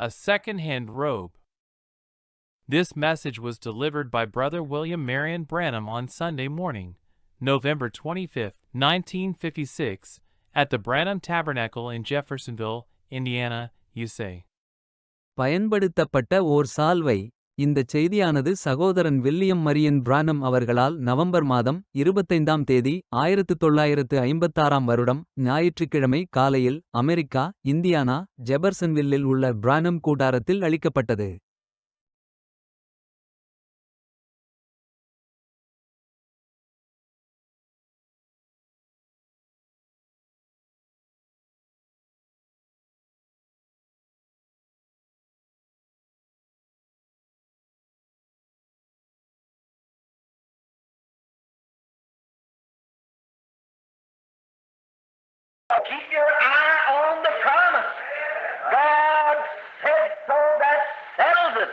a second-hand robe. This message was delivered by Brother William Marion Branham on Sunday morning, November 25, 1956, at the Branham Tabernacle in Jeffersonville, Indiana, USA. பயன்படுத்தப்பட்ட ஓர் சால்வை. இந்தச் செய்தியானது சகோதரன் William Marian பிரானம் அவர்களால் November மாதம் 25ஆம் தேதி 1956ஆம் வருடம் ஞாயிற்றுக்கிழமை காலையில் அமெரிக்கா, இந்தியானா, ஜெபர்சன்வில்லில் உள்ள பிரானம் கூடாரத்தில் அளிக்கப்பட்டது. Keep your eye on the promise. God said so, that settles it.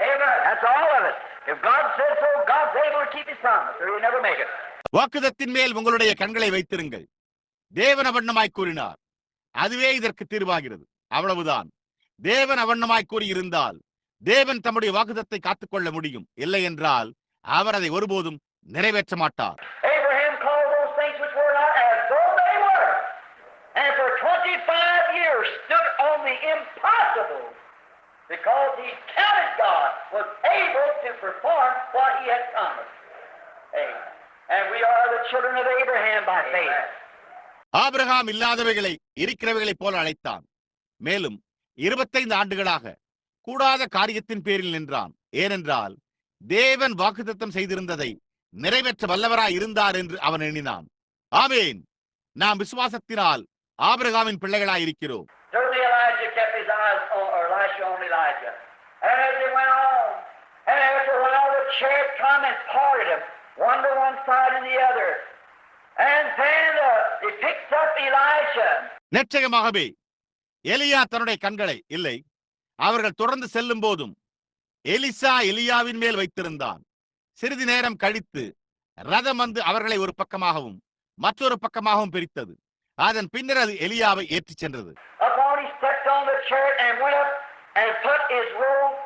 Amen. That's all of it. If God said so, God's able to keep His promise, or He'll never make it. வாக்குதத்தின் மேல் உங்களுடைய கண்களை வைத்திருங்கள். தேவன் அவண்ணமாய் கூறினார், அதுவே இதற்கு தீர்வாகிறது. அவ்வளவுதான். தேவன் அவண்ணமாய் கூறியிருந்தால் தேவன் தம்முடைய வாக்குதத்தை காத்துக்கொள்ள முடியும். இல்லை என்றால் அவர் அதை ஒருபோதும் நிறைவேற்ற மாட்டார். Abraham called those things which were not as though they were, and for 25 years stood on the impossible, because he counted God was able to perform what he had promised. Amen. And we are the children of Abraham by faith. Abraham இல்லாதவைகளை இருக்கிறவைகளைப் போல அழைத்தான். மேலும் 25 ஆண்டுகளாக கூடாத காரியத்தின் பேரில் நின்றான். ஏனென்றால் தேவன் வாக்குத்தத்தம் செய்திருந்ததை நிறைவேற்ற வல்லவராய் இருந்தார் என்று அவன் எண்ணினான். ஆமேன். நாம் விசுவாசத்தினால் ஆபிரகாமின் பிள்ளைகளாய் இருக்கிறோம். Certainly Elijah kept his eyes on, or Elisha on Elijah. And as they went on, and after a while the chariot come and parted him, one to one side and the other. And then he picks up Elisha. நிச்சயமாகவே எலியா தன்னுடைய கண்களை இல்லை, அவர்கள் தொடர்ந்து செல்லும் போதும் Elisha எலியாவின் மேல் வைத்திருந்தான். சிறிது நேரம் கழித்து ரதம் வந்து அவர்களை ஒரு பக்கமாகவும் மற்றொரு பக்கமாகவும் பிரித்தது. அதன் பின்னர் அது எலியாவை ஏற்றிச் சென்றது. Upon he stepped on the chariot and went up and put his robe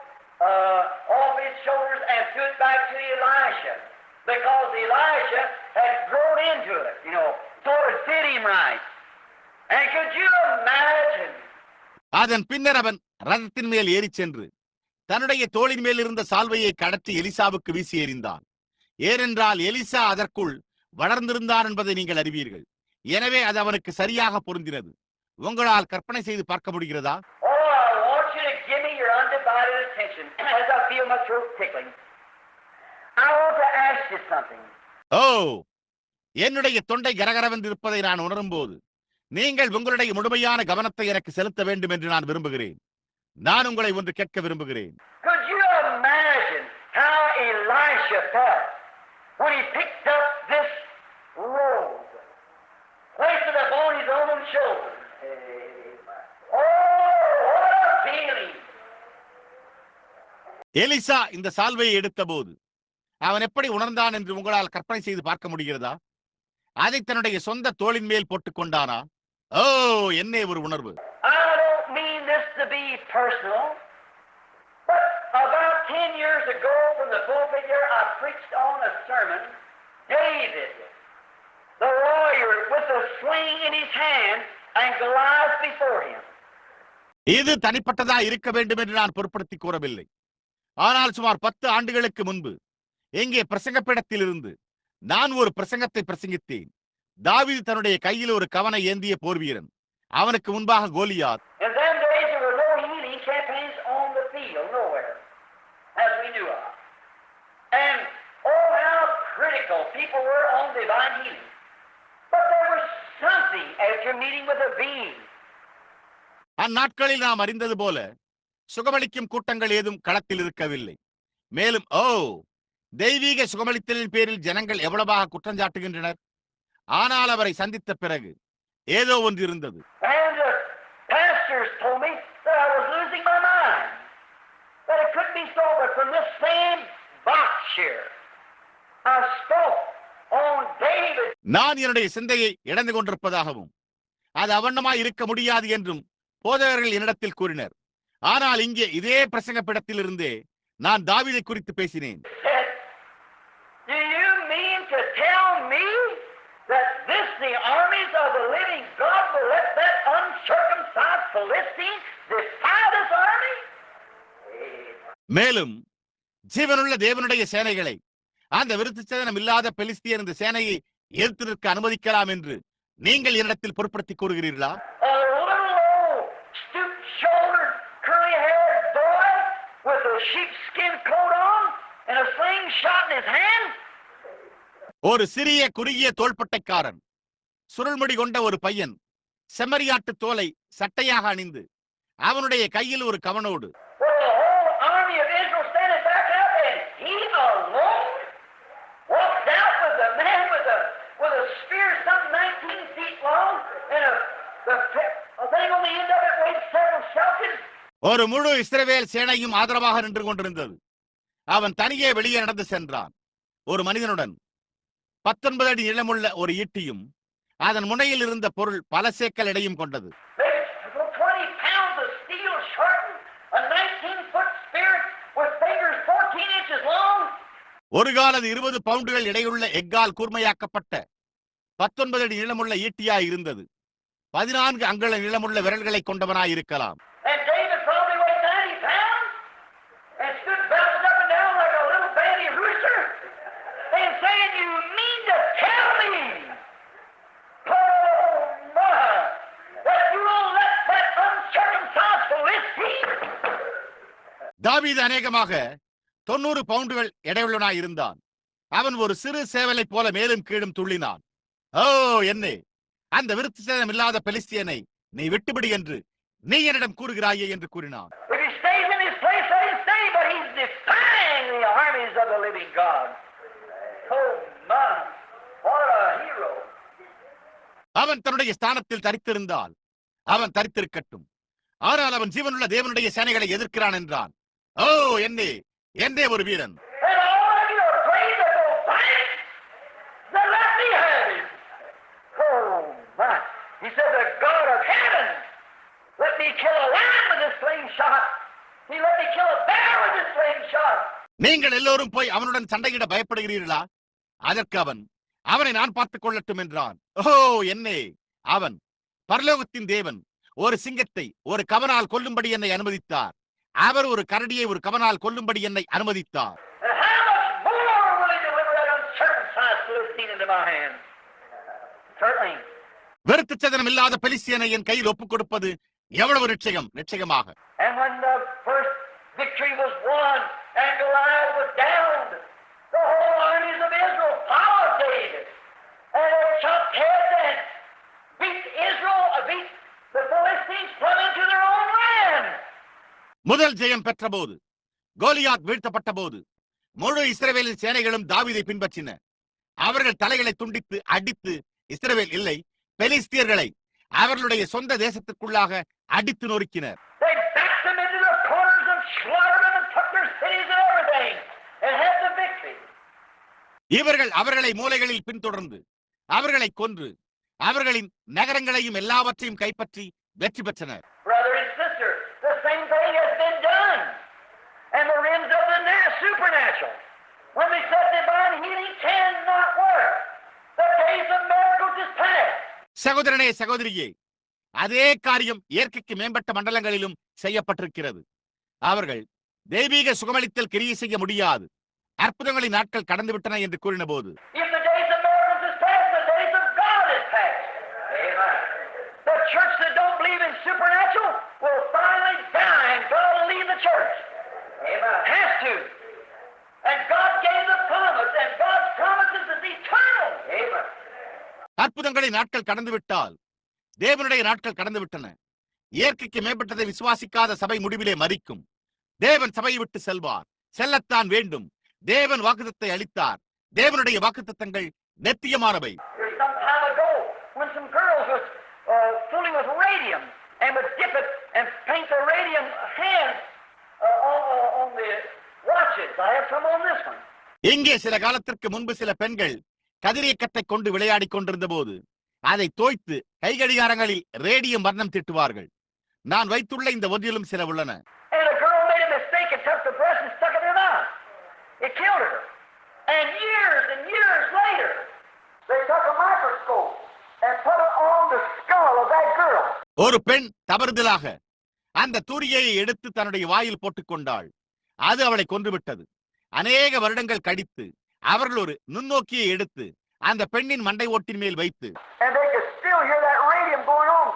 off his shoulders and threw it back to Elisha, because Elisha had grown into it, so it fit him right. And could you imagine? அதன் பின்னர் அவன் ரதத்தின் மேல் ஏறிச் சென்று தன்னுடைய தோளின் மேல் இருந்த சால்வையை கடற்றி எலிசாவுக்கு வீசி எறிந்தான். ஏனென்றால் எலிசா அதற்குள் வளர்ந்திருந்தான் என்பதை நீங்கள் அறிவீர்கள். எனவே அது அவனுக்கு சரியாக பொருந்தினது. உங்களால் கற்பனை செய்து பார்க்க முடிகிறதா? Oh, I want you to give me your undivided attention as I feel my throat tickling. I want to ask you something. ஓ, என்னுடைய தொண்டை கரகரவென்று இருப்பதை நான் உணரும் போது நீங்கள் உங்களுடைய முழுமையான கவனத்தை எனக்கு செலுத்த வேண்டும் என்று நான் விரும்புகிறேன். நான் உங்களை ஒன்று கேட்க விரும்புகிறேன். Could you imagine how Elisha felt when he picked up this robe, placed it upon his own shoulder? Oh, what a feeling! Eliza இந்த சால்வையை எடுத்த போது அவன் எப்படி உணர்ந்தான் என்று உங்களால் கற்பனை செய்து பார்க்க முடிகிறதா? அதை தன்னுடைய சொந்த தோளின் மேல் போட்டுக் கொண்டானா? ஓ, என்ன ஒரு உணர்வு! I don't mean this to be personal, but about 10 years ago from the pulpit here, I preached on a sermon, David, the warrior with the sling in his hand and Goliath before him. இது தனிப்பட்டதா இருக்க வேண்டும் என்று நான் பொருட்படுத்தி கூறவில்லை. ஆனால் சுமார் 10 ஆண்டுகளுக்கு முன்பு எங்கே பிரசங்கப்பீடத்தில் இருந்து நான் ஒரு பிரசங்கத்தை பிரசங்கித்தேன். தாவீது தன்னுடைய கையில் ஒரு கவனை ஏந்திய போர் வீரன், அவனுக்கு முன்பாக Goliath. In them days there were no healing campaigns on the field, nowhere, as we knew of. And oh, how critical people were on divine healing. But there was something after meeting with a being. அந்நாட்களில் நாம் அறிந்தது போல சுகமளிக்கும் கூட்டங்கள் ஏதும் களத்தில் இருக்கவில்லை. மேலும் தெய்வீக சுகமளித்தலின் பேரில் ஜனங்கள் எவ்வளவாக குற்றஞ்சாட்டுகின்றனர். ஆனால் அவரை சந்தித்த பிறகு ஏதோ ஒன்று இருந்தது. And the pastors told me that I was losing my mind, that it couldn't be so, but from this same box here I spoke on David. நான் என்னுடைய சிந்தையை இழந்து கொண்டிருப்பதாகவும் அது அவண்ணமாய் இருக்க முடியாது என்றும் போதகர்கள் என்னிடத்தில் கூறினர். ஆனால் இங்கே இதே பிரசங்கப்படத்திலிருந்தே நான் தாவீதை குறித்து பேசினேன். Said, do you mean to tell me that the armies of the living God will let that uncircumcised Philistine defy this army? மேலும் ஜீவனுள்ள தேவனுடைய சேனைகளை அந்த விருத்தசேதனம் இல்லாத பெலிஸ்தியர் இந்த சேனையை எதிர்த்து நிற்க அனுமதிக்கலாம் என்று நீங்கள் என்னிடத்தில் பொறுப்படுத்தி கூறுகிறீர்களா? A little old stoop-shouldered, curly-haired boy with a sheepskin coat on and a slingshot in his hand? ஒரு சிறிய குறுகிய தோள்பட்டைக்காரன், சுருள்முடி கொண்ட ஒரு பையன், செம்மறியாட்டு தோலை சட்டையாக அணிந்து அவனுடைய கையில் ஒரு கவனோடு, With the whole army of Israel standing back up, and he alone walked out with a man with a spear some 19 feet long and a thing on the end of it weighed several shekels. ஒரு முழு இஸ்ரவேல் சேனையும் ஆதரவாக நின்று கொண்டிருந்தது. அவன் தனியே வெளியே நடந்து சென்றான். ஒரு மனிதனுடன் 19 அடி நீளமுள்ள ஒரு ஈட்டியும் அதன் முனையில் இருந்த பொருள் பல சேக்கல் எடையும் கொண்டது. Maybe 20 pounds of steel sharpened, a 19-foot spear with fingers 14 inches long. ஒரு காலது 20 பவுண்டுகள் எடையுள்ள எக்கால் கூர்மையாக்கப்பட்ட 19 அடி நீளமுள்ள ஈட்டியாய் இருந்தது. 14 அங்குல நீளமுள்ள விரல்களை கொண்டவனாய் இருக்கலாம். And David probably weighed 90 pounds and stood bouncing up and down like a little banty rooster and saying, you mean to tell me, oh my, that you won't let that uncircumcised Philistine? தாவீது அநேகமாக 90 பவுண்டுகள் எடையுள்ளவனாய் இருந்தான். அவன் ஒரு சிறு சேவலை போல மேலும் கீழும் துள்ளினான். ஓ என்னே, அந்த விருத்தசேதனம் இல்லாத பெலிஸ்தியனை நீ விட்டுவிடு என்று நீ என்னிடம் கூறுகிறாயே என்று கூறினான். If he stays in his place, let him stay, but he's defying the armies of the living God. Oh my, what a hero. அவன் தன்னுடைய ஸ்தானத்தில் தரித்திருந்தால் அவன் தரித்திருக்கட்டும், ஆனால் அவன் ஜீவனுள்ள தேவனுடைய சேனைகளை எதிர்க்கிறான் என்றான். ஓ என்னே, என்னே ஒரு வீரன். And all of you are afraid to go fight? Then let me have him. Oh my, he said, the God of heaven, let me kill a lion with a slingshot. He let me kill a bear with a slingshot. நீங்கள் எல்லோரும் போய் அவனுடன் சண்டையிட பயப்படுகிறீர்களா? அதற்கு அவன், அவனை நான் பார்த்துக் கொள்ளட்டும் என்றான். ஓ என்னே, அவன், பரலோகத்தின் தேவன் ஒரு சிங்கத்தை ஒரு கவனால் கொல்லும்படி என்னை அனுமதித்தார். அவர் ஒரு கரடியை ஒரு கவனால் கொல்லும்படி என்னை அனுமதித்தார். And how much more will he deliver that uncircumcised Philistine into my hand? Certainly. விருத்தசேதனம் இல்லாத பெலிஸ்தியனை என் கையில் ஒப்புக் கொடுப்பது எவ்வளவு நிச்சயமாக. And when the first victory was won and Goliath was downed, the whole armies of Israel followed David. And they chopped heads and beat the Philistines from into their own land. முதல் ஜெயம் பெற்ற போது, கோலியாத் வீழ்த்தப்பட்ட போது, முழு இஸ்ரவேலின் சேனைகளும் தாவீதை பின்பற்றின. அவர்கள் தலைகளை துண்டித்து அடித்து இஸ்ரவேல் இல்லை, பெலிஸ்தியர்களை அவர்களுடைய சொந்த தேசத்திற்குள்ளாக அடித்து நொறுக்கினர். They backed them into their corners and slaughtered them and took their cities and everything and had the victory. இவர்கள் அவர்களை மூலைகளில் பின்தொடர்ந்து அவர்களை கொன்று அவர்களின் நகரங்களையும் எல்லாவற்றையும் கைப்பற்றி வெற்றி பெற்றனர். Brother and sister, the same thing has been done. And the realms of the supernatural, when we said divine healing cannot work, the days of miracles is past. சகோதரனே, சகோதரியே, அதே காரியம் இயற்கைக்கு மேம்பட்ட மண்டலங்களிலும் செய்யப்பட்டிருக்கிறது. அவர்கள் தெய்வீக சுகமளித்தல் கிரியை செய்ய முடியாது, அற்புதங்களின் நாட்கள் கடந்து விட்டன என்று கூறின போது, If the days of miracles is past, the days of God is past. Amen. The church that don't believe in supernatural will finally die and God will leave the church. Amen. Has to. And God gave the promise, and God's promises is eternal. Amen. அற்புதங்களின் நாட்கள் கடந்து விட்டால் தேவனுடைய நாட்கள் கடந்து விட்டன. இயற்கைக்கு மேம்பட்டதை விசுவாசிக்காத சபை முடிவிலே மரிக்கும். தேவன் சபையை விட்டு செல்வார், செல்லத்தான் வேண்டும். தேவன் வாக்குத்தத்தை அளித்தார். தேவனுடைய வாக்குத்தத்தங்கள் நித்தியமானவை. Some time ago, when some girls was fooling with radium and would dip it and paint the radium hands on the watches. I have some on this one. இங்கே சில காலத்திற்கு முன்பு சில பெண்கள் கதிரியக்கத்தை கொண்டு விளையாடி கொண்டிருந்த போது அதை தோய்த்து கைகடிகாரங்களில் ரேடியம் வர்ணம் தீட்டுவார்கள். நான் வைத்துள்ள இந்த ஒன்றிலும் சில உள்ளன. And a girl made a mistake and took the breast and stuck it in her mouth. It killed her. And years later, they took a microscope and put it on the skull of that girl. ஒரு பெண் தவறுதலாக அந்த தூரிகையை எடுத்து தன்னுடைய வாயில் போட்டுக் கொண்டாள். அது அவளை கொன்றுவிட்டது. அநேக வருடங்கள் கழித்து அவர்கள் ஒரு நுண்ணோக்கியை எடுத்து அந்த பெண்ணின் மண்டை ஓட்டின் மேல் வைத்து, and they could still hear that radium going on.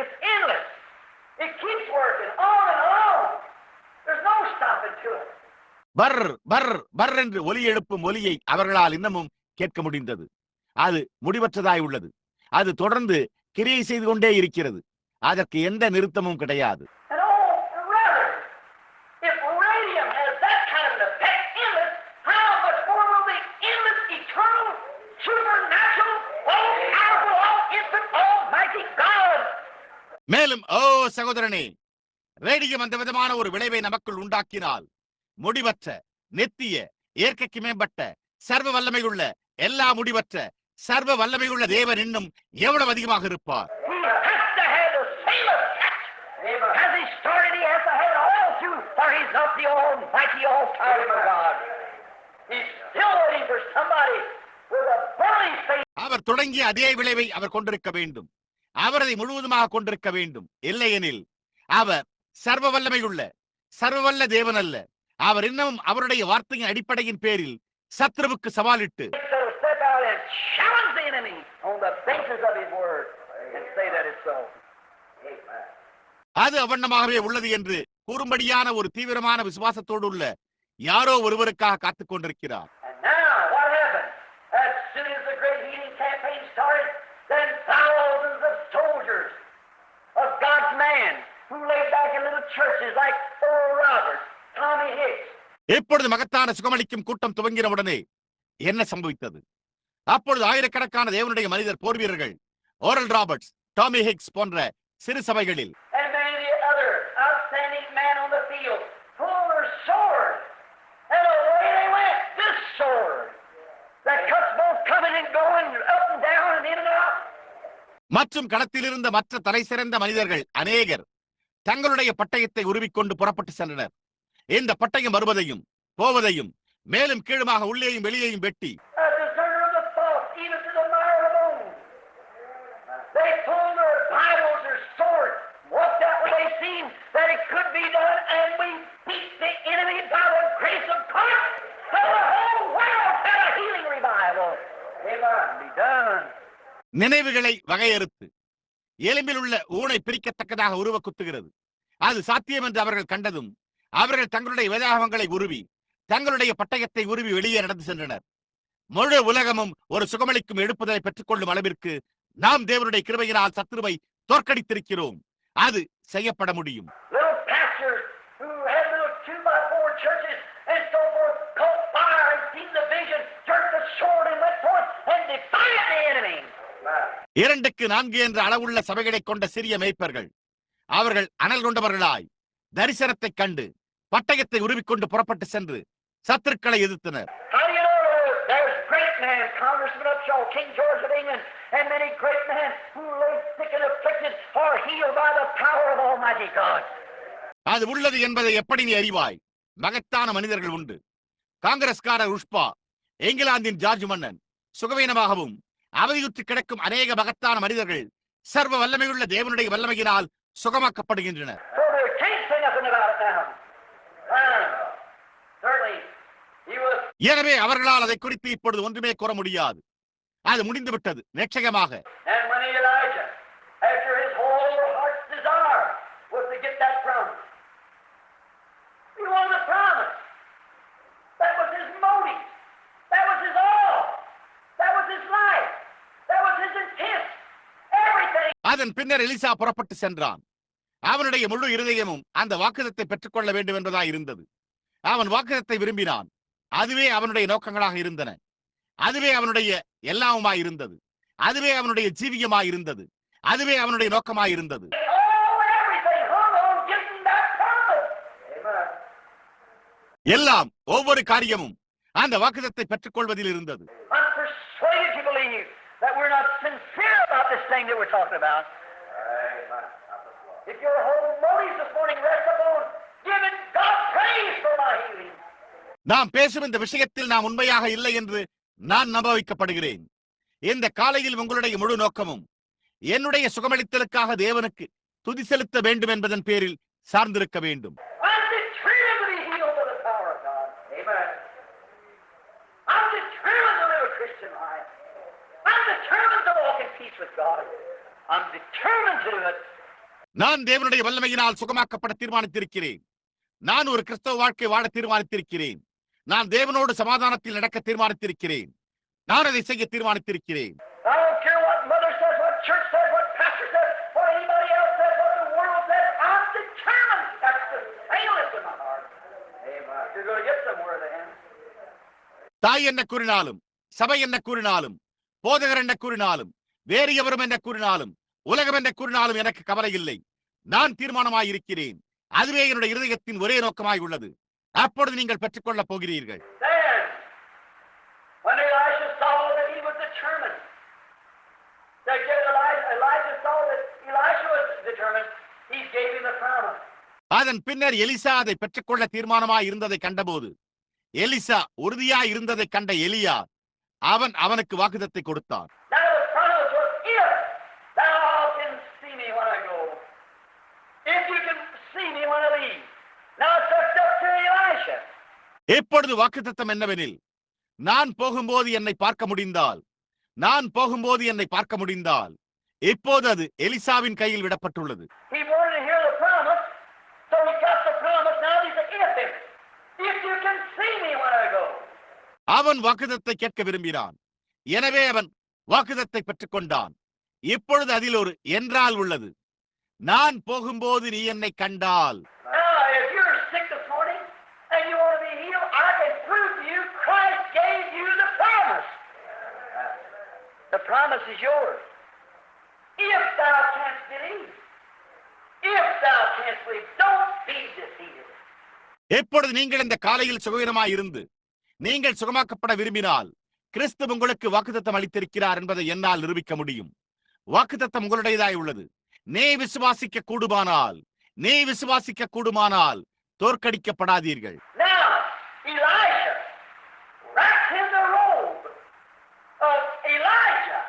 It's endless. It keeps working on and on. There's no stopping to it. Per per per என்று ஒலி எழுப்பும் ஒலியை அவர்களால் இன்னமும் கேட்க முடிந்தது. அது முடிவற்றதாய் உள்ளது. அது தொடர்ந்து கிரியை செய்து கொண்டே இருக்கிறது. அதற்கு எந்த நிறுத்தமும் கிடையாது. And oh, rather, if radium has that kind of an effect endless, how much more will the endless, eternal, supernatural, all-powerful, all-infant, almighty God? மேலும் ஓ சகோதரனே, ரேடியம் அந்த விதமான ஒரு விளைவை நமக்குள் உண்டாக்கினால் முடிவற்ற, நித்திய, இயற்கைக்கு மேம்பட்ட, சர்வ வல்லமையுள்ள, எல்லா முடிவற்ற, சர்வ வல்லமையுள்ள தேவன் இன்னும் எவ்வளவு அதிகமாக இருப்பார். அவர் தொடங்கிய அதே விளைவை அவர் கொண்டிருக்க வேண்டும். அவர் அதை முழுவதுமாக கொண்டிருக்க வேண்டும். இல்லையெனில் அவர் சர்வ வல்லமையுள்ள, சர்வவல்ல தேவன் அல்ல. அவர் இன்னமும் அவருடைய வார்த்தையின் அடிப்படையின் பேரில் சத்ருவுக்கு சவாலிட்டு அது அவண்ணமாகவே உள்ளது என்று கூறும்படியான ஒரு தீவிரமான விசுவாசத்தோடு உள்ள யாரோ ஒருவருக்காக காத்துக் கொண்டிருக்கிறார். எப்பொழுது மகத்தான சுகமளிக்கும் கூட்டம் துவங்கினவுடனே என்ன சம்பவித்தது? அப்பொழுது ஆயிரக்கணக்கான தேவனுடைய மனிதர் போர் வீரர்கள் ஓரல் ராபர்ட்ஸ், டாமி ஹிக்ஸ் போன்ற சிறு சபைகளில் மற்றும் களத்தில் இருந்த மற்ற தலை சிறந்த மனிதர்கள் அநேகர் தங்களுடைய பட்டயத்தை உருவிக்கொண்டு புறப்பட்டு சென்றனர். இந்த பட்டயம் வருவதையும் போவதையும் மேலும் கீழுமாக உள்ளேயும் வெளியேயும் வெட்டி நினைவுகளை வகையறுத்து எலும்பில் உள்ள ஊனை பிரிக்கத்தக்கதாக உருவ குத்துகிறது. அது சாத்தியம் என்று அவர்கள் கண்டதும் அவர்கள் தங்களுடைய வேதாகமங்களை உருவி தங்களுடைய பட்டயத்தை உருவி வெளியே நடந்து சென்றனர். முழு உலகமும் ஒரு சுகமளிக்கும் எழுப்புதலை பெற்றுக் கொள்ளும் அளவிற்கு நாம் தேவனுடைய கிருபையினால் சத்துருவை தோற்கடித்திருக்கிறோம். அது செய்யப்பட முடியும். இரண்டுக்கு 4 என்ற அளவுள்ள சபைகளை கொண்ட சிறிய மேய்ப்பர்கள் அவர்கள் அனல் கொண்டவர்களாய் தரிசனத்தை கண்டு பட்டயத்தை உருவிக்கொண்டு புறப்பட்டு சென்று சத்துருக்களை எதிர்த்தனர். அது உள்ளது என்பதை எப்படி நீ அறிவாய்? மகத்தான மனிதர்கள் உண்டு. காங்கிரஸ்காரர் உஷ்பா, இங்கிலாந்தின் ஜார்ஜ் மன்னன், சுகவீனமாகவும் அவதியுற்று கிடக்கும் அநேக மகத்தான மனிதர்கள் சர்வ வல்லமையுள்ள தேவனுடைய வல்லமையினால் சுகமாக்கப்படுகின்றனர். எனவே அவர்களால் அதை குறித்து இப்பொழுது ஒன்றுமே கூற முடியாது. அது முடிந்துவிட்டது நிச்சயமாக. அதன் பின்னர் எலிசா புறப்பட்டு சென்றான். அவனுடைய முழு இருதயமும் அந்த வாக்குதத்தை பெற்றுக் கொள்ள வேண்டும் என்பதாக இருந்தது. அவன் வாக்குதத்தை விரும்பினான். அதுவே அவனுடைய நோக்கங்களாக இருந்தன. அதுவே அவனுடைய எல்லாவுமாய் இருந்தது. அதுவே அவனுடைய ஜீவியமாய் இருந்தது. அதுவே அவனுடைய நோக்கமாய் இருந்தது. எல்லாம் ஒவ்வொரு காரியமும் அந்த வாக்குதத்தை பெற்றுக் கொள்வதில் இருந்தது. that we're not sincere about this thing that we're talking about. If your whole motives this morning rest upon giving God praise for my healing. நாம் பேசும் இந்த விஷயத்தில் நாம் உண்மையாக இல்லை என்று நான் நம்ப வைக்கப்படுகிறேன். இந்த காலையில் உங்களுடைய முழு நோக்கமும் என்னுடைய சுகமளித்தலுக்காக தேவனுக்கு துதி செலுத்த வேண்டும் என்பதன் பேரில் சார்ந்திருக்க வேண்டும். I'm determined to be healed by the power of God. Amen. I'm determined to live a Christian life. I'm determined to walk in peace with God. I'm determined to do it. நான் தேவனுடைய வல்லமையினால் சுகமாக்கப்பட தீர்மானித்திருக்கிறேன். நான் ஒரு கிறிஸ்தவ வாழ்க்கை வாழ தீர்மானித்திருக்கிறேன். நான் தேவனோடு சமாதானத்தில் நடக்க தீர்மானித்திருக்கிறேன். நான் அதை செய்ய தீர்மானித்திருக்கிறேன். I don't care what mother says, what church says, what pastor says, what anybody else says, what the world says. I'm determined. That's the sailness in my heart. Amen. You're going to get somewhere then. தாய் என்ன கூறினாலும், சபை என்ன கூறினாலும், போதகர் என்ன கூறினாலும், வேறு எவரும் என்ன கூறினாலும், உலகம் என்ன கூறினாலும் எனக்கு கவலை இல்லை. நான் தீர்மானமாய் இருக்கிறேன். அதுவே என்னுடைய இருதயத்தின் ஒரே நோக்கமாய் உள்ளது. அப்பொழுது நீங்கள் பெற்றுக்கொள்ளப் போகிறீர்கள். Then, when Elisha saw that he was determined, Elijah saw that Elisha was determined, he gave him the promise. அதன் பின்னர் எலிசா அதை பெற்றுக்கொள்ள தீர்மானமாய் இருந்ததை கண்டபோது, எலிசா உறுதியாய் இருந்ததை கண்ட எலியா அவனுக்கு வாக்குத்தத்தை கொடுத்தான். Now the promise was, if thou can see me when I go, if you can see me when I leave. Now it's up to Elisha. இப்பொழுது வாக்குத்தத்தம் என்னவெனில், நான் போகும்போது என்னை பார்க்க முடிந்தால், நான் போகும்போது என்னை பார்க்க முடிந்தால், இப்போது அது எலிசாவின் கையில் விடப்பட்டுள்ளது. He wanted to hear the promise, so he got the promise. Now he said, if you can see me when I go. அவன் வாக்குத்தத்தை கேட்க விரும்பினான். எனவே அவன் வாக்குத்தத்தை பெற்றுக் கொண்டான். இப்பொழுது அதில் ஒரு என்றால் உள்ளது. நான் போகும்போது நீ என்னை கண்டால். Now, if you're sick this morning and you want to be healed, I can prove to you Christ gave you the promise. The promise is yours. If thou canst believe. If thou canst believe, don't be deceived. எப்பொழுது நீங்கள் இந்த காலையில் சுகவீனமாய் இருந்து நீங்கள் சுகமாக்கப்பட விரும்பினால், கிறிஸ்து உங்களுக்கு வாக்குத்தத்தம் அளித்திருக்கிறார் என்பதை என்னால் நிரூபிக்க முடியும். வாக்குத்தத்தம் உங்களுடையதாய் உள்ளது. நீ விசுவாசிக்க கூடுமானால் தோற்கடிக்கப்படாதீர்கள். Now, Elisha wrapped in the robe of Elijah,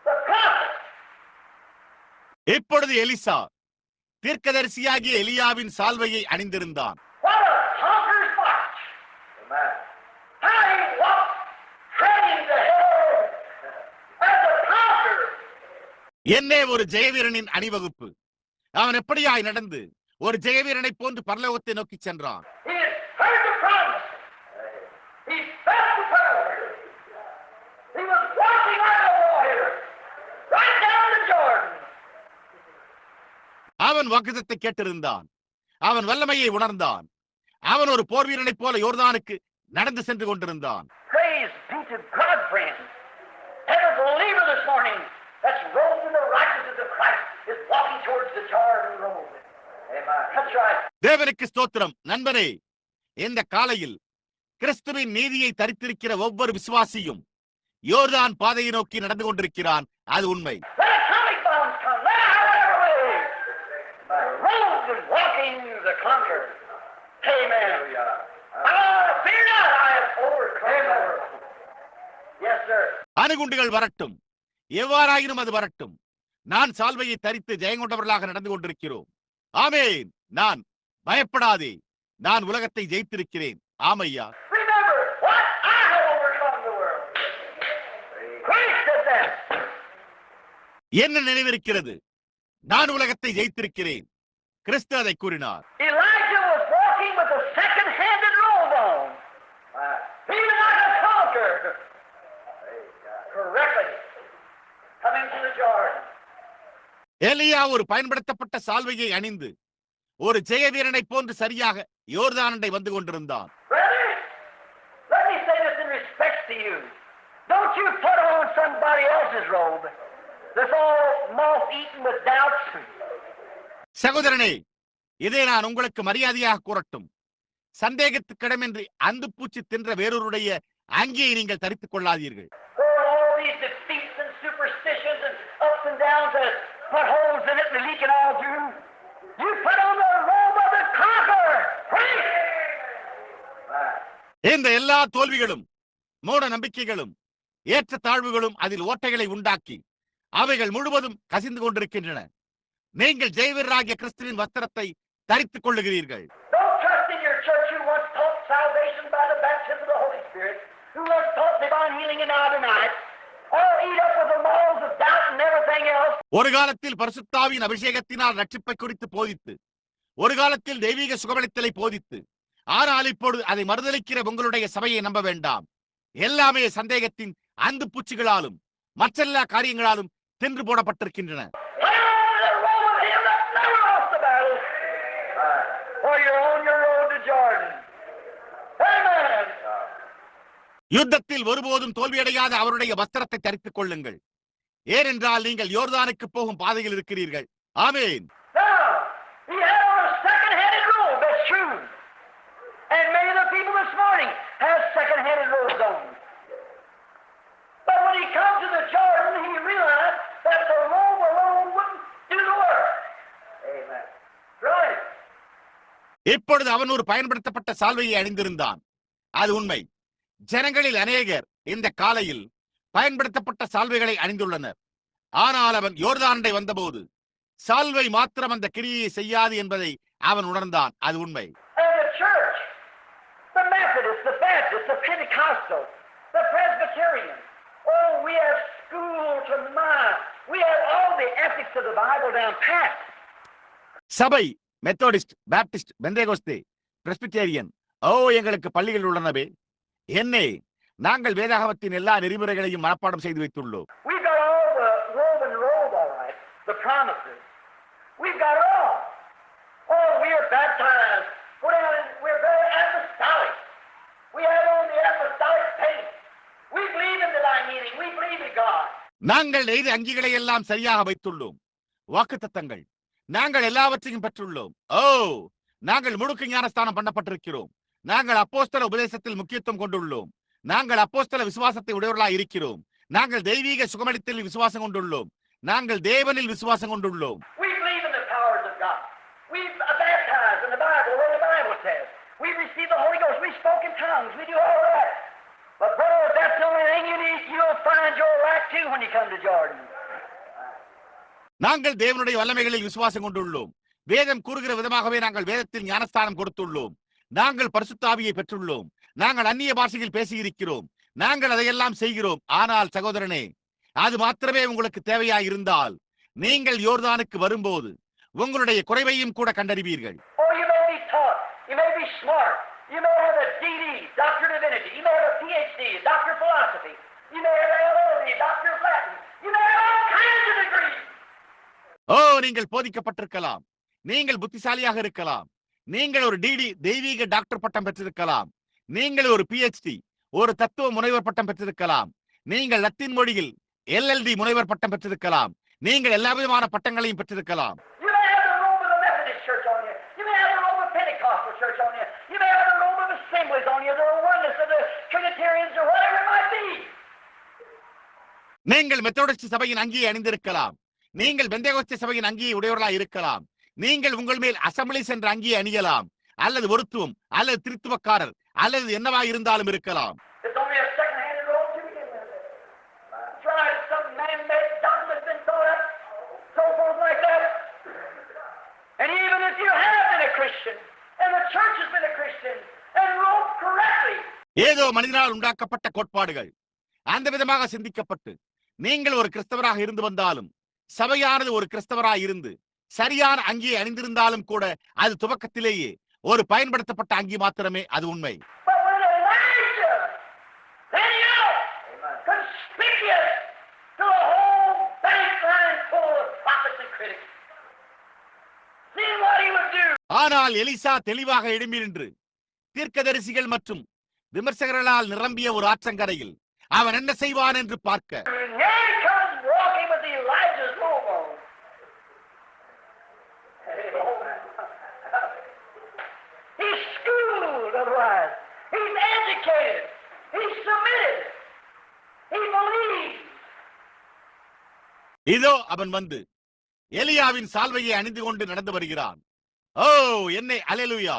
the prophet. இப்பொழுது எலிசா தீர்க்கதரிசியாகிய எலியாவின் சால்வையை அணிந்திருந்தான். What a conqueror's march! Amen. How he walked, treading the hill as a conqueror. என்னே ஒரு ஜெயவீரனின் அணிவகுப்பு! அவன் எப்படியாய் நடந்து ஒரு ஜெயவீரனை போன்று பரலோகத்தை நோக்கி சென்றான். He had heard the promise. He felt the power. He was walking like a warrior, right down the Jordan. அவன் வாக்குத்தத்தை கேட்டிருந்தான். அவன் வல்லமையை உணர்ந்தான். அவன் ஒரு போர் வீரனைப் போல யோர்தானுக்கு நடந்து சென்று கொண்டிருந்தான். Praise be to God, friends. Every believer this morning that's robed in the righteousness of Christ is walking towards the Jordan road. Amen. That's right. தேவனுக்கு ஸ்தோத்திரம். நண்பனே, இந்த காலையில் கிறிஸ்துவின் நீதியை தரித்திருக்கிற ஒவ்வொரு விசுவாசியும் யோர்தான் பாதையை நோக்கி நடந்து கொண்டிருக்கிறான். அது உண்மை. Let atomic bombs come. Let whatever way. Robed and walking the conqueror. Amen. Fear not, I have overcome the world. Yes, sir. அணுகுண்டுகள் வரட்டும், எவ்வாறாயினும் அது வரட்டும், நான் சால்வையை தரித்து ஜெயங்கொண்டவர்களாக நடந்து கொண்டிருக்கிறோம். ஆமென். நான் பயப்படாதே, நான் உலகத்தை ஜெயித்திருக்கிறேன். ஆமையா. Remember what? I have overcome the world. Christ said that. என்ன நினைவிருக்கிறது? நான் உலகத்தை ஜெயித்திருக்கிறேன். கிறிஸ்து அதை கூறினார். Elijah was walking with a second-handed robe on. Feeling like a conqueror. Correctly. Coming to the Jordan. எலியா ஒரு பயன்படுத்தப்பட்ட சால்வையை அணிந்து ஒரு ஜெய வீரனை போன்று சரியாக யோர்தானண்டை வந்து கொண்டிருந்தான். Brother, let me say this in respect to you. Don't you put on somebody else's robe that's all moth-eaten with doubts. சகோதரனே, இதை நான் உங்களுக்கு மரியாதையாக கூறட்டும். சந்தேகத்துக்கிடமின்றி அந்து பூச்சி தின்ற வேறொருடைய அங்கியை நீங்கள் தரித்துக் கொள்ளாதீர்கள். All these defeats and superstitions and ups and downs that put holes in it and leaking all through. You put on the robe of the conqueror. Preach! இந்த எல்லா தோல்விகளும் மூட நம்பிக்கைகளும் ஏற்ற தாழ்வுகளும் அதில் ஓட்டைகளை உண்டாக்கி அவைகள் முழுவதும் கசிந்து கொண்டிருக்கின்றன. நீங்கள் ஜெயவீரராகிய கிறிஸ்துவின் வஸ்திரத்தை தரித்துக் கொள்ளுகிறீர்கள். Don't trust in your church who once taught salvation by the baptism of the Holy Spirit, who once taught divine healing and now denied, or eat up with the morals of doubt and everything else. ஒரு காலத்தில் பரிசுத்தாவின் அபிஷேகத்தினால் ரட்சிப்பை குறித்து போதித்து, ஒரு காலத்தில் தெய்வீக சுகமளித்தலை போதித்து, ஆனால் இப்பொழுது அதை மறுதலிக்கிற உங்களுடைய சபையை நம்ப வேண்டாம். எல்லாமே சந்தேகத்தின் அந்து பூச்சிகளாலும் மற்றெல்லா காரியங்களாலும் தின்று போடப்பட்டிருக்கின்றன. யுத்தத்தில் ஒருபோதும் தோல்வியடையாத அவருடைய வஸ்திரத்தை தரித்துக் கொள்ளுங்கள். ஏனென்றால் நீங்கள் யோர்தானுக்கு போகும் பாதையில் இருக்கிறீர்கள். ஆமென். And many of the people this morning have second-handed robes on. But when he comes to the Jordan, he realized that the robe alone wouldn't do the work. Amen. Right. இப்பொழுது அவன் ஒரு பயன்படுத்தப்பட்ட சால்வையை அணிந்திருந்தான். அது உண்மை. ஜனங்களில் அநேகர் இந்த காலையில் பயன்படுத்தப்பட்ட சால்வைகளை அணிந்துள்ளனர். ஆனால் அவன் யோர்தானை வந்தபோது சால்வை மாத்திரம் அந்த கிரியை செய்யாது என்பதை அவன் உணர்ந்தான். அது உண்மை. The Methodists, the Baptists, the Pentecostals, the Presbyterians. Oh, we have school to mind. We have all the ethics of the Bible down pat. சபை, மெத்தோடிஸ்ட், பாப்டிஸ்ட், பெந்தேகோஸ்தே, பிரெஸ்பிட்டேரியன், எங்களுக்கு பள்ளிகள் உள்ளனவே. என்னே, நாங்கள் வேதாகமத்தின் எல்லா நெறிமுறைகளையும் மனப்பாடம் செய்து வைத்துள்ளோம். We've got all the robe, all right, the promises. We've got it all. Oh, we are baptized. We're very apostolic. We have on the apostolic faith. We believe in divine healing. We believe in God. நாங்கள் நெய்த அங்கிகளை எல்லாம் சரியாக வைத்துள்ளோம். வாக்குத்தத்தங்கள் நாங்கள் எல்லாவற்றையும் பெற்றுள்ளோம். நாங்கள் முழுக்க ஞானஸ்தானம் பண்ணப்பட்டிருக்கிறோம். நாங்கள் அப்போஸ்தல உபதேசத்தில் முக்கியத்துவம் கொண்டுள்ளோம். நாங்கள் அப்போஸ்தல விசுவாசத்தை உடையவர்களாய் இருக்கிறோம். நாங்கள் தெய்வீக சுகமளித்தலில் விசுவாசம் கொண்டுள்ளோம். நாங்கள் தேவனில் விசுவாசம் கொண்டுள்ளோம். We believe in the powers of God. We baptized in the Bible, what the Bible says. We receive the Holy Ghost. We spoke in tongues. We do all that. But brother, if that's the only thing you need, you'll find your right too when you come to Jordan. நாங்கள் தேவனுடைய வல்லமைகளில் விசுவாசம் கொண்டுள்ளோம். வேதம் கூறுகிற விதமாகவே நாங்கள் வேதத்தில் ஞானஸ்தானம் கொடுத்துள்ளோம். நாங்கள் பரிசுத்த ஆவியை பெற்றுள்ளோம். நாங்கள் அந்நிய பாஷையில் பேசியிருக்கிறோம். நாங்கள் அதையெல்லாம் செய்கிறோம். ஆனால் சகோதரனே, அது மாத்திரமே உங்களுக்கு தேவையாய் இருந்தால் நீங்கள் யோர்தானுக்கு வரும்போது உங்களுடைய குறைவையும் கூட கண்டறிவீர்கள். You may be taught, you may be smart, you may have a DD, Doctor of Divinity, you may have a PhD, Doctor of Philosophy, you may have a LLD, Doctor of Latin, you may have all kinds of degrees. நீங்கள் போதிக்கப்பட்டிருக்கலாம். நீங்கள் புத்திசாலியாக இருக்கலாம். நீங்கள் ஒரு DD தெய்வீக doctor பட்டம் பெற்றிருக்கலாம். நீங்கள் ஒரு PhD ஒரு தத்துவ முனைவர் பட்டம் பெற்றிருக்கலாம். நீங்கள் லத்தீன் மொழியில் LLD முனைவர் பட்டம் பெற்றிருக்கலாம். நீங்கள் எல்லா விதமான பட்டங்களையும் பெற்றிருக்கலாம். நீங்கள் மெத்தோடிஸ்ட் சபையின் அங்கியை அணிந்திருக்கலாம். நீங்கள் பெந்தேகோஸ்தே சபையின் அங்கியை உடையவர்களாய் இருக்கலாம். நீங்கள் உங்கள் மேல் அசம்பிளிஸ் என்ற அங்கியை அணியலாம். அல்லது ஒருத்துவம் அல்லது திருத்துவக்காரர் அல்லது என்னவா இருந்தாலும் இருக்கலாம். ஏதோ மனிதனால் உண்டாக்கப்பட்ட கோட்பாடுகள் அந்த விதமாக சிந்திக்கப்பட்டு நீங்கள் ஒரு கிறிஸ்தவராக இருந்து வந்தாலும் சபையானது ஒரு கிறிஸ்தவராக இருந்து சரியான அங்கியை அணிந்திருந்தாலும் கூட அது துவக்கத்திலேயே ஒரு பயன்படுத்தப்பட்ட அங்கி மாத்திரமே. அது உண்மை. ஆனால் எலிசா தெளிவாக எழும்பி நின்று தீர்க்கதரிசிகள் மற்றும் விமர்சகர்களால் நிரம்பிய ஒரு ஆற்றங்கரையில் அவன் என்ன செய்வான் என்று பார்க்க இதோ அவன் வந்து எலியாவின் சால்வையை அணிந்து கொண்டு நடந்து வருகிறான். ஓ என்னை அல்லேலூயா!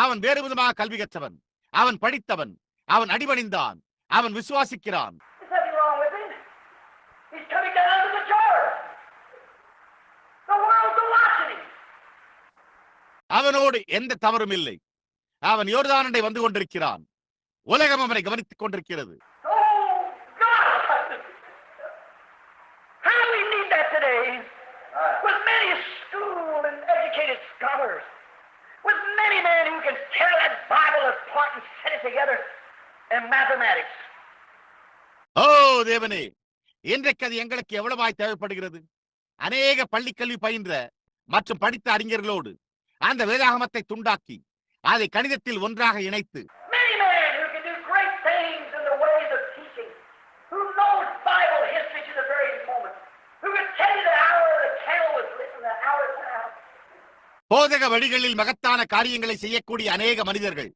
அவன் வேறு விதமாக கல்வி கற்றவன், அவன் படித்தவன், அவன் அடிபணிந்தான், அவன் விசுவாசிக்கிறான். அவனோடு எந்த தவறும் இல்லை. அவன் யோர்தானை வந்து கொண்டிருக்கிறான். உலகம் அவனை கவனித்துக் கொண்டிருக்கிறது. With many schooled and educated scholars, with many men who can tear that Bible apart and set it together in mathematics. ஓ தேவனே, இன்றைக்கு அது எங்களுக்கு எவ்வளவாய் தேவைப்படுகிறது. அநேக பள்ளி கல்வி பயின்ற மற்றும் படித்த அறிஞர்களோடு அந்த வேதாகமத்தை துண்டாக்கி அதை கணிதத்தில் ஒன்றாக இணைத்து Many men who can do great things in the ways of teaching, who knows Bible history to the very moment, who can tell you the hour the candle was lit and the hour it went out. போதக வழிகளில் மகத்தான காரியங்களை செய்யக்கூடிய அநேக மனிதர்கள்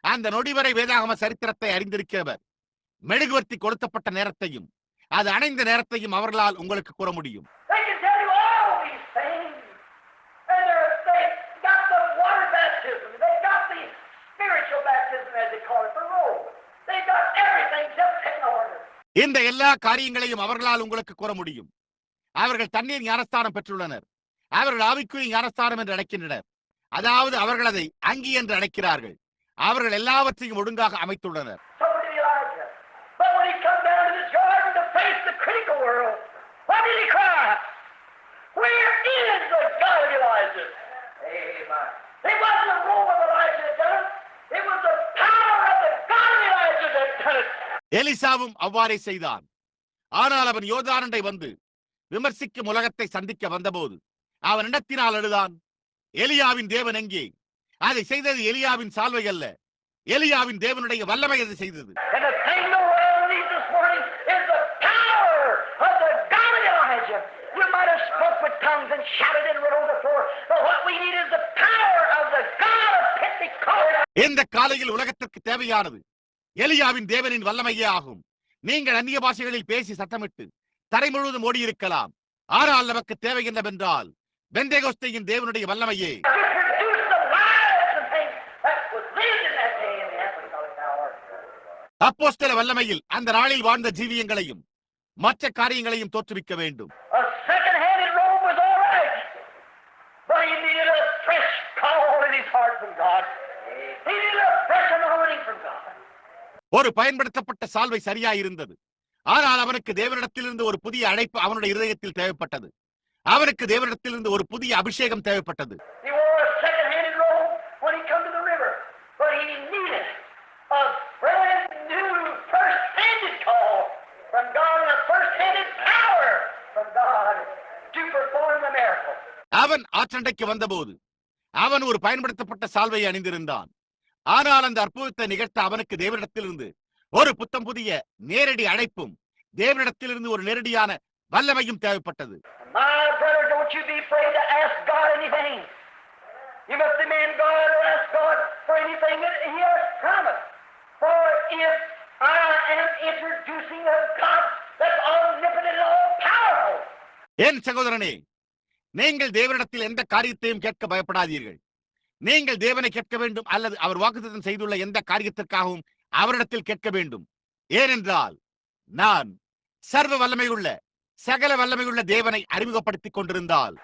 அந்த நொடிவரை வேதாகம சரித்திரத்தை அறிந்திருக்கிறவர். மெழுகுவர்த்தி கொளுத்தப்பட்ட நேரத்தையும் அது அணைந்த நேரத்தையும் அவர்களால் உங்களுக்கு கூற முடியும். They can tell you all these things. And they got the water baptism. They got the spiritual baptism, as they call it, the robe. They got everything just in order. இந்த எல்லா காரியங்களையும் அவர்களால் உங்களுக்கு கூற முடியும். அவர்கள் தண்ணீர் ஞானஸ்தானம் பெற்றுள்ளனர். அவர்கள் ஆவிக்குரிய ஞானஸ்தானம் என்று அழைக்கின்றனர். அதாவது அவர்கள் அதை அங்கி என்று அழைக்கிறார்கள். அவர்கள் எல்லாவற்றையும் ஒழுங்காக அமைத்துள்ளனர். So did Elijah. But when he come down to the Jordan to face the critical world, what did he cry? Where is the God of Elijah? Amen. It wasn't the robe of Elijah that done it. It was the power of the God of Elijah that done it. எலிசாவும் அவ்வாறே செய்தான். ஆனால் அவன் யோர்தானை வந்து விமர்சிக்கும் உலகத்தை சந்திக்க வந்தபோது அவன் இடத்தினால் அழுதான். எலியாவின் தேவன் எங்கே? அதை செய்தது எலியாவின் சால்வை அல்ல, எலியாவின் தேவனுடைய வல்லமை அதை செய்தது. And the thing the world needs this morning is the power of the God of Elijah. You might have spoke with tongues and shouted and rolled the floor, but what we need is the power of the God of Pentecost. இந்த காலையில் உலகத்திற்கு தேவையானது எலியாவின் தேவனின் வல்லமையே ஆகும். நீங்கள் அந்நிய பாஷைகளில் பேசி சத்தமிட்டு தரை முழுவதும் ஓடி இருக்கலாம். ஆனால் நமக்கு தேவை என்னவென்றால் பெந்தேகோஸ்தேயின் தேவனுடைய வல்லமையே. அப்போஸ்தல வல்லமையில் அந்த நாளில் வாழ்ந்த ஜீவியங்களையும் மற்ற காரியங்களையும் தோற்றுவிக்க வேண்டும். ஒரு பயன்படுத்தப்பட்ட சால்வை சரியாயிருந்தது. ஆனால் அவனுக்கு தேவனிடத்திலிருந்து ஒரு புதிய அழைப்பு அவனுடைய இருதயத்தில் தேவைப்பட்டது. அவனுக்கு தேவனிடத்திலிருந்து ஒரு புதிய அபிஷேகம் தேவைப்பட்டது. அவன் ஆற்றண்டைக்கு வந்தபோது அவன் ஒரு பயன்படுத்தப்பட்ட சால்வையை அணிந்திருந்தான். ஆனால் அந்த அற்புதத்தை நிகழ்த்த அவனுக்கு தேவனிடத்திலிருந்து ஒரு புத்தம் புதிய நேரடி அழைப்பும் தேவனிடத்திலிருந்து ஒரு நேரடியான வல்லமையும் தேவைப்பட்டது. என் சகோதரனே, நீங்கள் தேவனிடத்தில் எந்த காரியத்தையும் கேட்க பயப்படாதீர்கள். நீங்கள் தேவனை கேட்க வேண்டும் அல்லது அவர் வாக்குத்தத்தம் செய்துள்ள எந்த காரியத்திற்காகவும் அவரிடத்தில் கேட்க வேண்டும். ஏனென்றால் நான் சர்வ வல்லமையுள்ள சகல வல்லமையுள்ள தேவனை அறிமுகப்படுத்திக் கொண்டிருந்தால்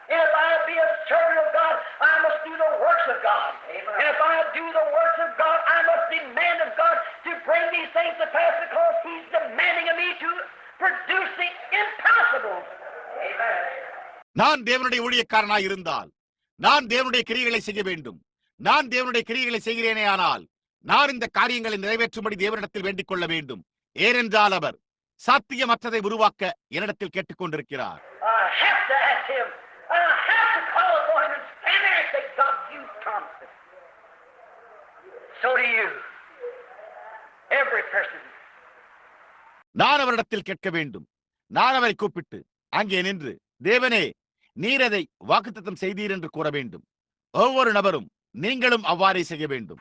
நான் தேவனுடைய ஊழியக்காரனாய் இருந்தால் நான் தேவனுடைய கிரியைகளை செய்ய வேண்டும். நான் தேவனுடைய கிரியைகளை செய்கிறேனே, ஆனால் நான் இந்த காரியங்களை நிறைவேற்றும்படி தேவனிடத்தில் வேண்டிக் கொள்ள வேண்டும். ஏனென்றால் அவர் சாத்தியமற்றதை உருவாக்க என்னிடத்தில் கேட்டுக் கொண்டிருக்கிறார். நான் அவரிடத்தில் கேட்க வேண்டும். நான் அவரை கூப்பிட்டு அங்கே நின்று, தேவனே, நீர் அதை வாக்குத்தத்தம் செய்தீர் என்று கூற வேண்டும். ஒவ்வொரு நபரும் நீங்களும் அவ்வாறே செய்ய வேண்டும்.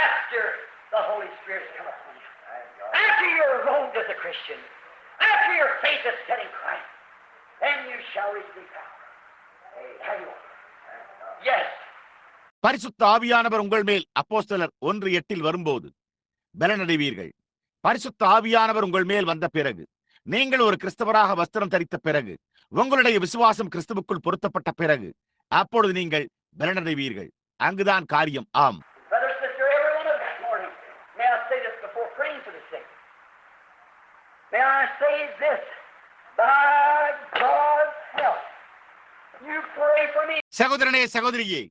After the Holy Spirit come upon you, after you're robed as a Christian, measure your faith is set in Christ, and you shall receive power. There you are. Yes. பரிசுத்த ஆவியானவர் உங்கள் மேல் அப்போஸ்தலர் 1:8 வரும்போது பலனடைவீர்கள். பரிசுத்த ஆவியானவர் உங்கள் மேல் வந்த பிறகு, நீங்கள் ஒரு கிறிஸ்தவராக வஸ்திரம் தரித்த பிறகு, உங்களுடைய விசுவாசம் கிறிஸ்துவுக்குள் பொருத்தப்பட்ட பிறகு, அப்பொழுது நீங்கள் பலனடைவீர்கள். அங்குதான் காரியம். ஆம். Brother, sister, everyone of this morning, may I say this before praying for the sick? May I say this? By God's help, you pray for me. சகோதரனே, சகோதரியே,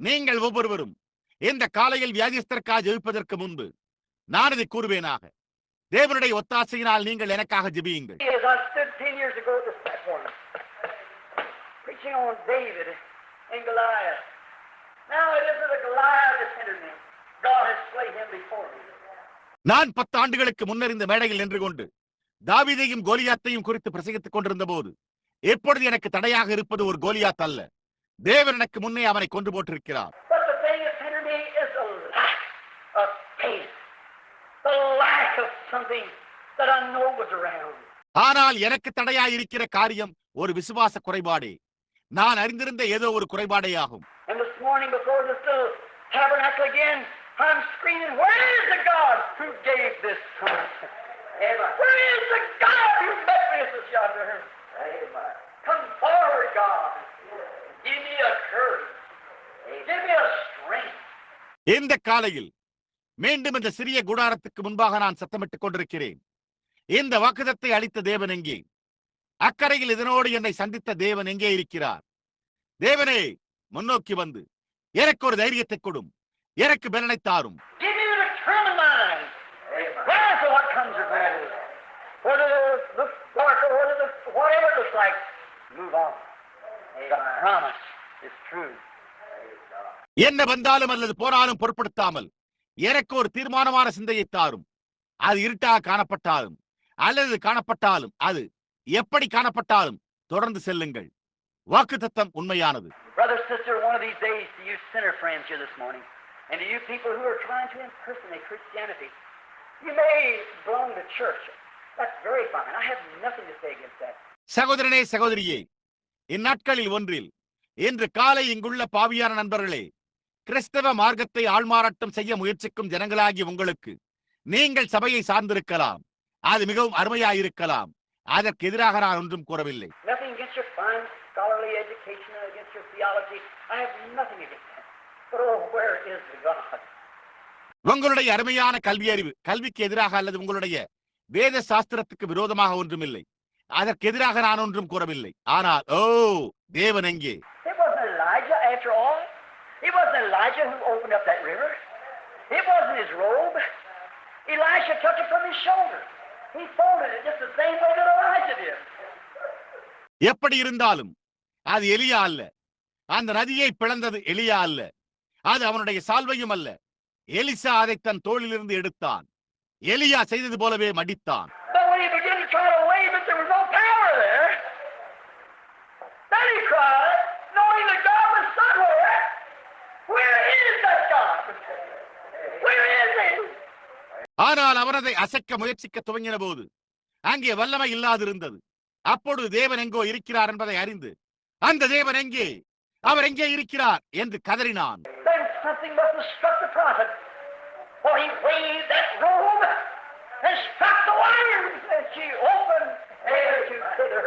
நீங்கள் ஒவ்வொருவரும் இந்த காலையில் வியாதிஸ்தருக்காக ஜெபிப்பதற்கு முன்பு நான் இதை கூறுவேனாக. தேவனுடைய ஒத்தாசையினால் நீங்கள் எனக்காக ஜெபியுங்கள். As I stood 10 years ago at this platform, preaching on David and Goliath. Now it isn't a Goliath that's hindered me. God has slain him before me. நான் 10 ஆண்டுகளுக்கு முன்னர் இந்த மேடையில் நின்று கொண்டு தாவீதையும் கோலியாத்தையும் குறித்து பிரசங்கித்துக் கொண்டிருந்த போது, எப்பொழுது எனக்கு தடையாக இருப்பது ஒரு கோலியாத் அல்ல, தேவன் எனக்கு முன்னே அவனை கொண்டு போட்டிருக்கிறார். But the thing that's hindered me is the lack of faith, the lack of something that I know was around. ஆனால் எனக்கு தடையாக இருக்கிற காரியம் ஒரு விசுவாச குறைபாடே. நான் அறிந்திருந்த ஏதோ ஒரு குறைபாடே ஆகும். And this morning before this little tabernacle again, I'm screaming, where is the God who gave this son? Where is the God who met me at this yonder? Come forward, God. Give me a courage. Give me a strength. இந்த காலையில் மீண்டும் இந்த சிறிய கூடாரத்துக்கு முன்பாக நான் சத்தமிட்டுக் கொண்டிருக்கிறேன். இந்த வாக்குதத்தை அளித்த தேவன் எங்கே? அக்கறையில் இதனோடு என்னை சந்தித்த தேவன் எங்கே இருக்கிறார்? தேவனே, முன்னோக்கி வந்து எனக்கு ஒரு தைரியத்தை கொடும், எனக்கு பலனை தாரும். Give me the determined mind. Regardless of what comes or goes, whether it looks dark or whatever it looks like, move on. The promise is true. என்ன வந்தாலும் அல்லது போனாலும் பொருட்படுத்தாமல் எனக்கு ஒரு தீர்மானமான சிந்தையை தாரும். அது இருட்டாக காணப்பட்டாலும் அல்லது காணப்பட்டாலும், அது எப்படி காணப்பட்டாலும் தொடர்ந்து செல்லுங்கள். வாக்குத்தத்தம் உண்மையானது. Brother, sister, one of these days to you sinner friends here this morning, and to you people who are trying to impersonate Christianity, you may belong to church. That's very fine. I have nothing to say against that. சகோதரனே, சகோதரியே, இந்நாட்களில் ஒன்றில் இன்று காலை இங்குள்ள பாவியான நண்பர்களே, கிறிஸ்தவ மார்க்கத்தை ஆள்மாறாட்டம் செய்ய முயற்சிக்கும் ஜனங்களாகிய உங்களுக்கு, நீங்கள் சபையை சார்ந்திருக்கலாம், அது மிகவும் அருமையாயிருக்கலாம். அதற்கு எதிராக நான் ஒன்றும் கூறவில்லை. Nothing against your fine scholarly education or against your theology. I have nothing against that. But oh, where is the God? உங்களுடைய அருமையான கல்வி அறிவு, கல்விக்கு எதிராக அல்லது உங்களுடைய வேத சாஸ்திரத்துக்கு விரோதமாக ஒன்றுமில்லை. அதற்கு எதிராக நான் ஒன்றும் கூறவில்லை. ஆனால் ஓ, தேவன் எங்கே? It wasn't Elijah after all. It wasn't Elijah who opened up that river. It wasn't his robe. Elisha took it from his shoulder. He folded it just the same way that Elijah did. எப்படி இருந்தாலும் அது எலியா அல்ல. அந்த நதியை பிளந்தது எலியா அல்ல. அது அவனுடைய சால்வையும் அல்ல. எலிசா அதை தன் தோளிலிருந்து எடுத்தான். எலியா செய்தது போலவே மடித்தான். But when he began to try to wave it, there was no power there. Then he cried, knowing that God was somewhere. Where is that God? Where is he? ஆனால் அவர் அதை அசைக்க முயற்சிக்க துவங்கின போது அங்கே வல்லமை இல்லாதிருந்தது. அப்பொழுது தேவன் எங்கோ இருக்கிறார் என்பதை அறிந்து, அந்த தேவன் எங்கே, அவர் எங்கே இருக்கிறார் என்று கதறினான். Then something must have struck the prophet, for he waved that robe and struck the water, and she opened there to thither.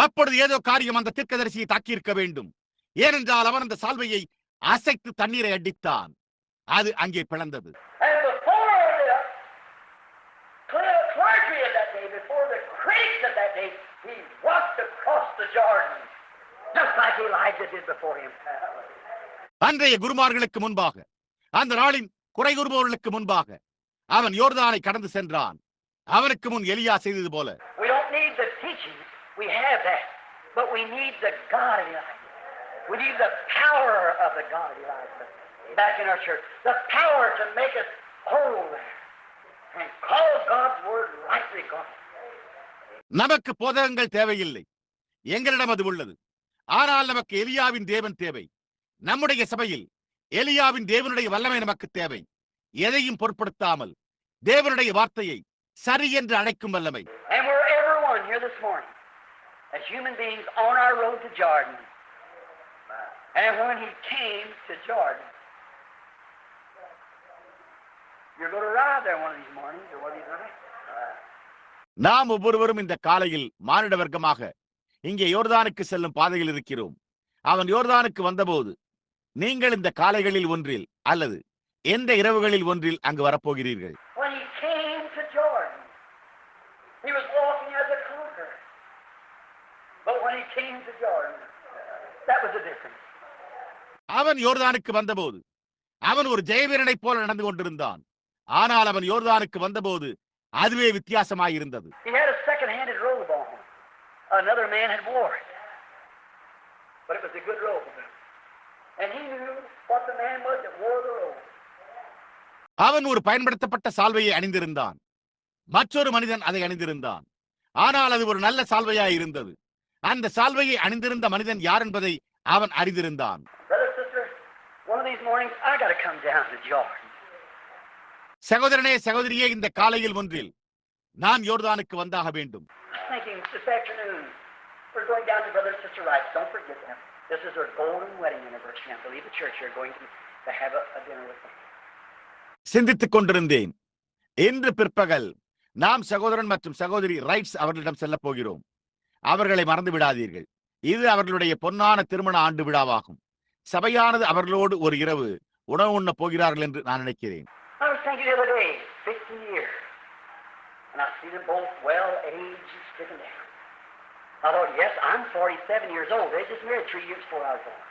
அப்பொழுது ஏதோ காரியம் அந்த தீர்க்கதரிசியை தாக்கியிருக்க வேண்டும். ஏனென்றால் அவன் அந்த சால்வையை அசைத்து தண்ணீரை அடித்தான். அது அங்கே பிளந்தது. And before the clergy of that day, before the critics of that day, he walked across the Jordan, just like Elijah did before him. அன்றைய குருமார்களுக்கு முன்பாக, அந்த நாளின் குறை கூறுபவர்களுக்கு முன்பாக அவன் யோர்தானை கடந்து சென்றான். அவனுக்கு முன் எலியா செய்தது போல. We don't need the teaching, we have that, but we need the God of Elijah. We need the power of the God of Elijah back in our church. The power to make us whole and call God's word rightly God. நமக்கு போதகங்கள் தேவையில்லை, எங்களிடம் அது உள்ளது. ஆனால் நமக்கு எலியாவின் தேவன் தேவை. நம்முடைய சபையில் எலியாவின் தேவனுடைய வல்லமை நமக்கு தேவை. எதையும் பொருட்படுத்தாமல் தேவனுடைய வார்த்தையை சரி என்று அழைக்கும் வல்லமை. And wherever one here this morning, as human beings on our road to Jordan. And when he came to Jordan, you're going to arrive there one of these mornings, or one of these nights. நாம் ஒவ்வொருவரும் இந்த காலையில் மானிட வர்க்கமாக இங்கே யோர்தானுக்கு செல்லும் பாதையில் இருக்கிறோம். அவன் யோர்தானுக்கு வந்தபோது நீங்கள் இந்த காலைகளில் ஒன்றில் அல்லது எந்த இரவுகளில் ஒன்றில் அங்கு வரப்போகிறீர்கள். When he came to Jordan, he was walking as a conqueror. But when he came to Jordan, that was the difference. அவன் யோர்தானுக்கு வந்தபோது அவன் ஒரு ஜெயவீரனைப் போல நடந்து கொண்டிருந்தான். ஆனால் அவன் யோர்தானுக்கு வந்தபோது அதுவே வித்தியாசமாயிருந்தது. He had a second-handed robe on. Another man had wore it. But it was a good robe. And he knew what the man was that wore the robe. அவன் ஒரு பயன்படுத்தப்பட்ட சால்வையை அணிந்திருந்தான். மற்றொரு மனிதன் அதை அணிந்திருந்தான். ஆனால் அது ஒரு நல்ல சால்வையாய் இருந்தது. அந்த சால்வையை அணிந்திருந்த மனிதன் யார் என்பதை அவன் அறிந்திருந்தான். Brother, sister, one of these mornings I got to come down to Jordan. சகோதரனே, சகோதரியே, இந்த காலையில் ஒன்றில் நான் யோர்தானுக்கு வந்தாக வேண்டும். Thinking this afternoon we're going down to Brother and Sister Wright. Don't forget them. This is their golden wedding anniversary. I believe the church are going to have a dinner with them. சிந்தித்துக் கொண்டிருந்தேன். இன்று பிற்பகல் நாம் சகோதரன் மற்றும் சகோதரி rights அவர்களிடம் செல்ல போகிறோம். அவர்களை மறந்து விடாதீர்கள். இது அவர்களுடைய பொன்னான திருமண ஆண்டு விழாவாகும். சபையானது அவர்களோடு ஒரு இரவு உணவு உண்ண போகிறார்கள் என்று நான் நினைக்கிறேன். I was thinking the other day, 50 years, and I see them both well aged and sticking down. I thought, yes, I'm 47 years old. They just married 3 years before I was born.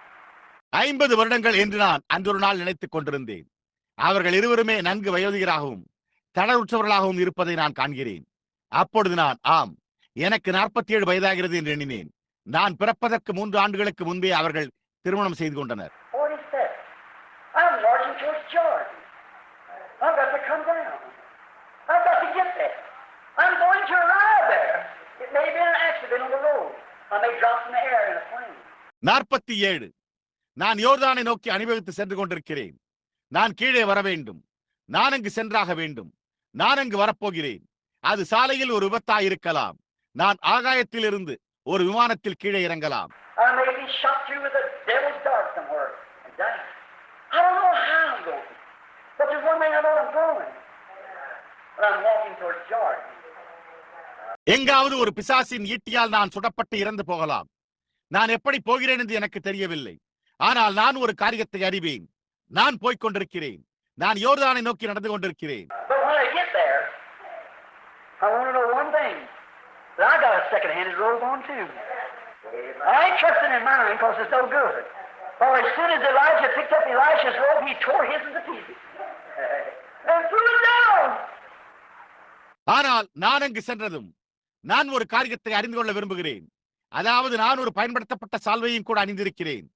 50 வருடங்கள் என்று நான் அன்றொரு நாள் நினைத்துக் கொண்டிருந்தேன். அவர்கள் இருவருமே நன்கு வயோதிகராகவும் தளர்வுற்றவர்களாகவும் இருப்பதை நான் காண்கிறேன். அப்பொழுது நான், ஆம், எனக்கு 47 வயதாகிறது என்று எண்ணினேன். நான் பிறப்பதற்கு 3 ஆண்டுகளுக்கு முன்பே அவர்கள் திருமணம் செய்து கொண்டனர். 47. I'm marching towards Jordan. I've got to come down. I've got to get there. I'm going to arrive there. It may be an accident on the road. I may drop from the air in a plane. 47. நான் யோர்தானை நோக்கி அணிவகுத்து சென்று கொண்டிருக்கிறேன். நான் கீழே வர வேண்டும். நான் அங்கு சென்றாக வேண்டும். நான் அங்கு வரப்போகிறேன். அது சாலையில் ஒரு விபத்தாய் இருக்கலாம். நான் ஆகாயத்தில் இருந்து ஒரு விமானத்தில் கீழே இறங்கலாம். I may be shot through with a devil's dart somewhere and die. I don't know how I'm going. But there's one thing I know I'm going. But I'm walking towards Jordan. எங்காவது ஒரு பிசாசின் ஈட்டியால் நான் சுடப்பட்டு இறந்து போகலாம். நான் எப்படி போகிறேன் என்று எனக்கு தெரியவில்லை. ஆனால் நான் ஒரு காரியத்தை அறிவேன். நான் போய்க் கொண்டிருக்கிறேன். நான் யோர்தானை நோக்கி நடந்து கொண்டிருக்கிறேன். But when I get there, I want to know one thing. That I got a second-handed robe on too. I ain't trusting in mine because it's no good. For as soon as Elijah picked up Elisha's robe, he tore his into pieces and threw it down. ஆனால் நான் அங்கு சென்றதும் நான் ஒரு காரியத்தை அறிந்து கொள்ள விரும்புகிறேன். அதாவது நான் ஒரு பயன்படுத்தப்பட்ட சால்வையும் கூட அணிந்திருக்கிறேன்.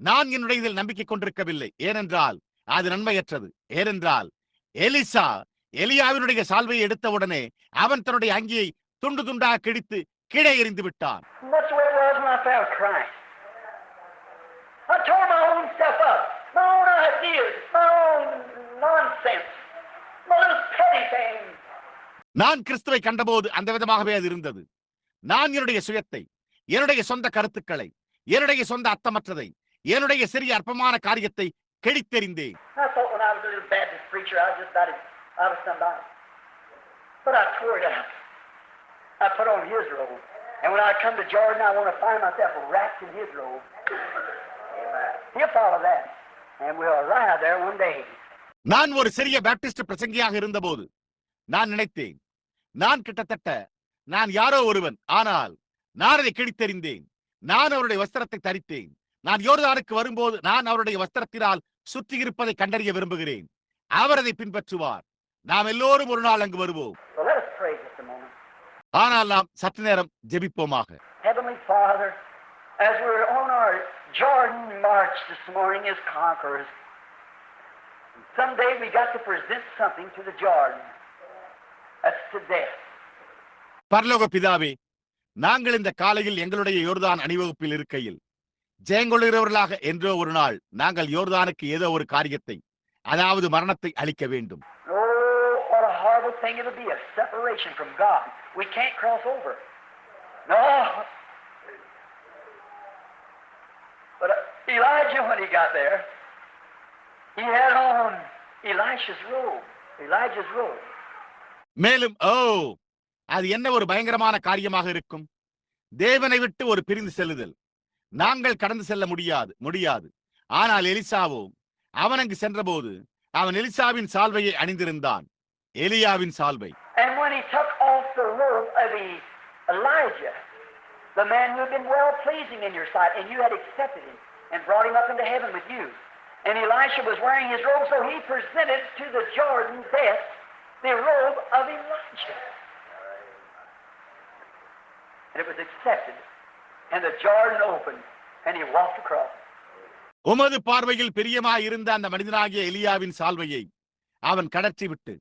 நான் என்னுடைய இதில் நம்பிக்கை கொண்டிருக்கவில்லை. ஏனென்றால் அது நன்மையற்றது. ஏனென்றால் எலிசா எலியாவினுடைய சால்வையை எடுத்தவுடனே அவன் தன்னுடைய அங்கியை துண்டு துண்டாக கிழித்து கீழே எறிந்து விட்டான். That's the way it was when I found Christ. I tore my own stuff up, my own ideas, my own nonsense, my little petty things. நான் கிறிஸ்துவை கண்டபோது அந்த விதமாகவே அது இருந்தது. நான் என்னுடைய சுயத்தை, என்னுடைய சொந்த கருத்துக்களை, என்னுடைய சொந்த அர்த்தமற்றதை, என்னுடைய சிறிய அற்பமான காரியத்தை கிழித்தெறிந்தேன். I thought when I was a little Baptist preacher, I just thought I was somebody. But I tore it out. I put on his robe. And when I come to Jordan, I want to find myself wrapped in his robe. He'll follow that. And we'll arrive there one day. நான் ஒரு சிறிய Baptist பிரசங்கியாக இருந்தபோது நான் நினைத்தேன், நான் கிட்டத்தட்ட நான் யாரோ ஒருவன். ஆனால் நான் அதை கிழித்தெறிந்தேன். நான் அவருடைய வஸ்திரத்தை தரித்தேன். நான் யோர்தானுக்கு வரும்போது நான் அவருடைய வஸ்திரத்தினால் சுற்றி இருப்பதை கண்டறிய விரும்புகிறேன். அவர் அதை பின்பற்றுவார். நாம் எல்லோரும் ஒரு நாள் அங்கு வருவோம். So let us pray just a moment. ஆனால் நாம் சற்று நேரம் ஜெபிப்போமாக. Heavenly Father, as we're on our Jordan march this morning as conquerors, someday we got to present something to the Jordan. That's to death. பரலோக பிதாவே, நாங்கள் இந்த காலையில் எங்களுடைய யோர்தான் அணிவகுப்பில் இருக்கையில் ஜெயங்கொள்கிறவர்களாக என்றோ ஒரு நாள் நாங்கள் யோர்தானுக்கு ஏதோ ஒரு காரியத்தை, அதாவது மரணத்தை அளிக்க வேண்டும். Oh, what a horrible thing it'll be, a separation from God. We can't cross over. No. But Elijah, when he got there, he had on Elisha's robe. Elijah's robe. மேலும் அது என்ன ஒரு பயங்கரமான காரியமாக இருக்கும். தேவனை விட்டு ஒரு பிரிந்து செல்லுதல். நாங்கள் கடந்து செல்ல முடியாது. ஆனால் எலிசாவோ அவன் அங்கு சென்றபோது அவன் எலிசாவின் சால்வையை அணிந்திருந்தான். எலியாவின் சால்வை. And when he took off the robe of Elijah, the man who had been well pleasing in your sight, and you had accepted him and brought him up into heaven with you. And Elisha was wearing his robe, so he presented to the Jordan death the robe of Elijah. And it was accepted, and the Jordan opened, and he walked across. உமது பார்வையில் பிரியமாய் இருந்த அந்த மனிதனாகிய எலியாவின் சால்வையை அவன் கடற்றி விட்டு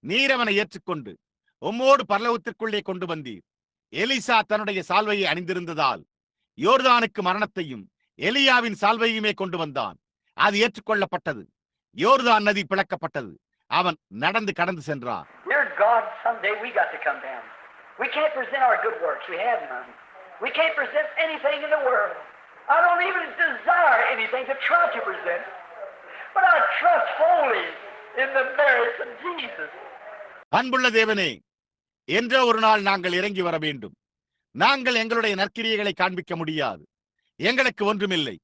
நீர் அவனை ஏற்றுக்கொண்டு உம்மோடு பரலோகத்திற்குள்ளே கொண்டு வந்தீர். எலிசா தன்னுடைய சால்வையை அணிந்திருந்ததால் யோர்தானுக்கு மரணத்தையும் எலியாவின் சால்வையுமே கொண்டு வந்தான். அது ஏற்றுக்கொள்ளப்பட்டது. யோர்தான் நதி பிளக்கப்பட்டது. அவன் நடந்து கடந்து சென்றான். Dear God, someday we got to come down. We can't present our good works. We have none. We can't present anything in the world. I don't even desire anything to try to present. But I trust wholly in the merits of Jesus. அன்புள்ள தேவனே, என்றோ ஒரு நாள் நாங்கள் இறங்கி வர வேண்டும். நாங்கள் எங்களுடைய நற்கிரியைகளை காண்பிக்க முடியாது. எங்களுக்கு ஒன்றுமில்லை.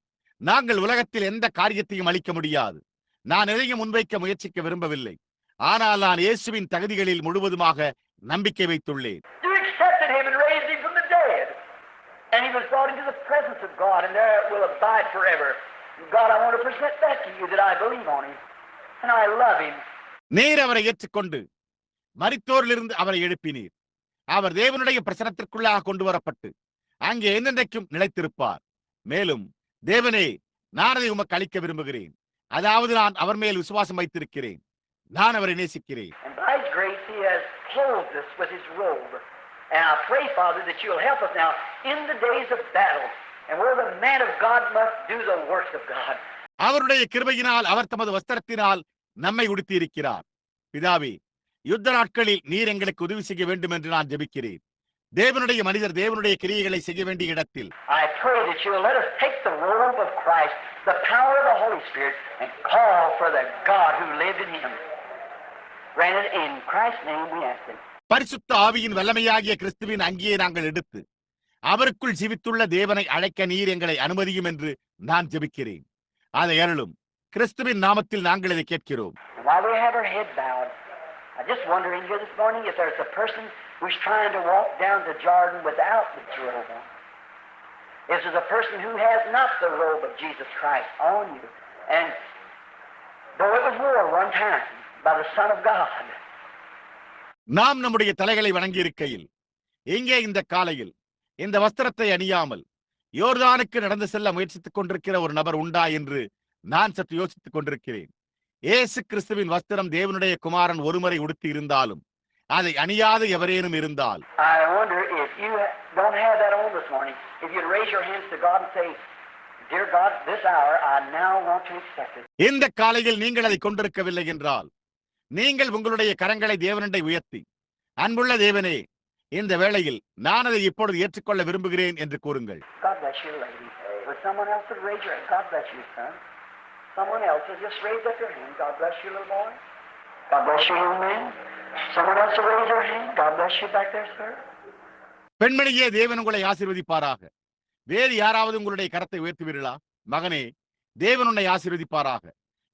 நாங்கள் உலகத்தில் எந்த காரியத்தையும் அளிக்க முடியாது. நான் எதையும் முன்வைக்க முயற்சிக்க விரும்பவில்லை. ஆனால் நான் இயேசுவின் தகுதிகளில் முழுவதுமாக நம்பிக்கை வைத்துள்ளேன். You accepted him and raised him from the dead. And he was brought into the presence of God, and there it will abide forever. God, I want to present that to you, that I believe on him, and I love him. நீர் அவரை ஏற்றுக்கொண்டு மரித்தோரிலிருந்து அவரை எழுப்பினீர். அவர் தேவனுடைய பிரசனத்திற்குள்ளாக கொண்டு வரப்பட்டு அங்கே என்னென்றைக்கும் நிலைத்திருப்பார். மேலும் தேவனே, நான் அதை உமக்கு அளிக்க விரும்புகிறேன். அதாவது நான் அவர் மேல் விசுவாசம் வைத்திருக்கிறேன். நான் அவரை நேசிக்கிறேன். And by his grace he has clothed us with his robe. And I pray, Father, that you will help us now in the days of battle, and where the man of God must do the works of God. அவருடைய கிருபையினால் அவர் தமது வஸ்திரத்தினால் நம்மை உடுத்தி இருக்கிறார். பிதாவே, யுத்த நாட்களில் நீர் எங்களுக்கு உதவி செய்ய வேண்டும் என்று நான் ஜெபிக்கிறேன். தேவனுடைய மனிதர் தேவனுடைய கிரியைகளை செய்ய வேண்டிய இடத்தில் I pray that you will let us take the robe of Christ, the power of the Holy Spirit, and call for the God who lived in him. Granted in Christ's name we ask it. பரிசுத்த ஆவியின் வல்லமையாகிய கிறிஸ்துவின் அங்கியை நாங்கள் எடுத்து அவருக்குள் ஜீவித்துள்ள தேவனை அழைக்க நீர் எங்களை அனுமதியும் என்று நான் ஜெபிக்கிறேன். அதை அருளும். கிறிஸ்துவின் நாமத்தில் நாங்கள் இதை கேட்கிறோம். While we have our head bowed, I just wondering here this morning if there's a person who's trying to walk down to Jordan without the robe on. If there's a person who has not the robe of Jesus Christ on you, and though it was worn one time by the Son of God. நாம் நம்முடைய தலைகளை வணங்கி இருக்கையில் இங்கே இந்த காலையில் இந்த வஸ்திரத்தை அணியாமல் யோர்தானுக்கு நடந்து செல்ல முயற்சித்துக் கொண்டிருக்கிற ஒரு நபர் உண்டா என்று நான் சற்று யோசித்துக் கொண்டிருக்கிறேன். இயேசு கிறிஸ்துவின் வஸ்திரம் தேவனுடைய குமாரன் ஒருமுறை உடுத்தி இருந்தாலும் அதை அணியாத எவரேனும் இருந்தால் I wonder if you don't have that on this morning, if you'd raise your hands to God and say, Dear God, this hour I now want to accept it. இந்த காலையில் நீங்கள் அதை கொண்டிருக்கவில்லை என்றால் நீங்கள் உங்களுடைய கரங்களை தேவனண்டை உயர்த்தி, அன்புள்ள தேவனே, இந்த வேளையில் நான் அதை இப்பொழுது ஏற்றுக்கொள்ள விரும்புகிறேன் என்று கூறுங்கள். God bless you, lady. Would someone else would raise your hand? God bless you, son. Someone else will just raise up your hand. God bless you, little boy. God bless you, young man. Someone else will raise your hand. God bless you back there, sir. பெண்மணியே, தேவன் உங்களை ஆசீர்வதிப்பாராக. வேறு யாராவது உங்களுடைய கரத்தை உயர்த்துவீர்களா? மகனே, தேவன் உன்னை ஆசீர்வதிப்பாராக.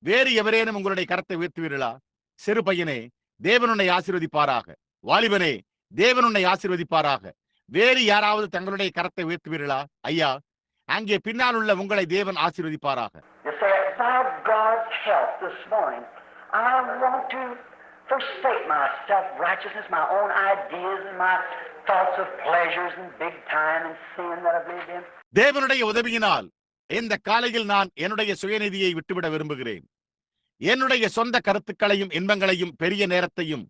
வேறு எவரேனும் உங்களுடைய கரத்தை உயர்த்துவீர்களா? சிறு பையனே, தேவன் உன்னை ஆசீர்வதிப்பாராக. வாலிபனே, தேவன் உன்னை ஆசீர்வதிப்பாராக. வேறு யாராவது தங்களுடைய கரத்தை உயர்த்துவீர்களா? ஐயா, அங்கே பின்னால் உள்ள உங்களை தேவன் ஆசீர்வதிப்பாராக. You say, by God's help this morning, I want to forsake my self-righteousness, my own ideas and my thoughts of pleasures and big time and sin that I've lived in. தேவனுடைய உதவியினால் இந்த காலையில் நான் என்னுடைய சுயநீதியை விட்டுவிட விரும்புகிறேன். என்னுடைய சொந்த கருத்துக்களையும் இன்பங்களையும் பெரிய நேரத்தையும்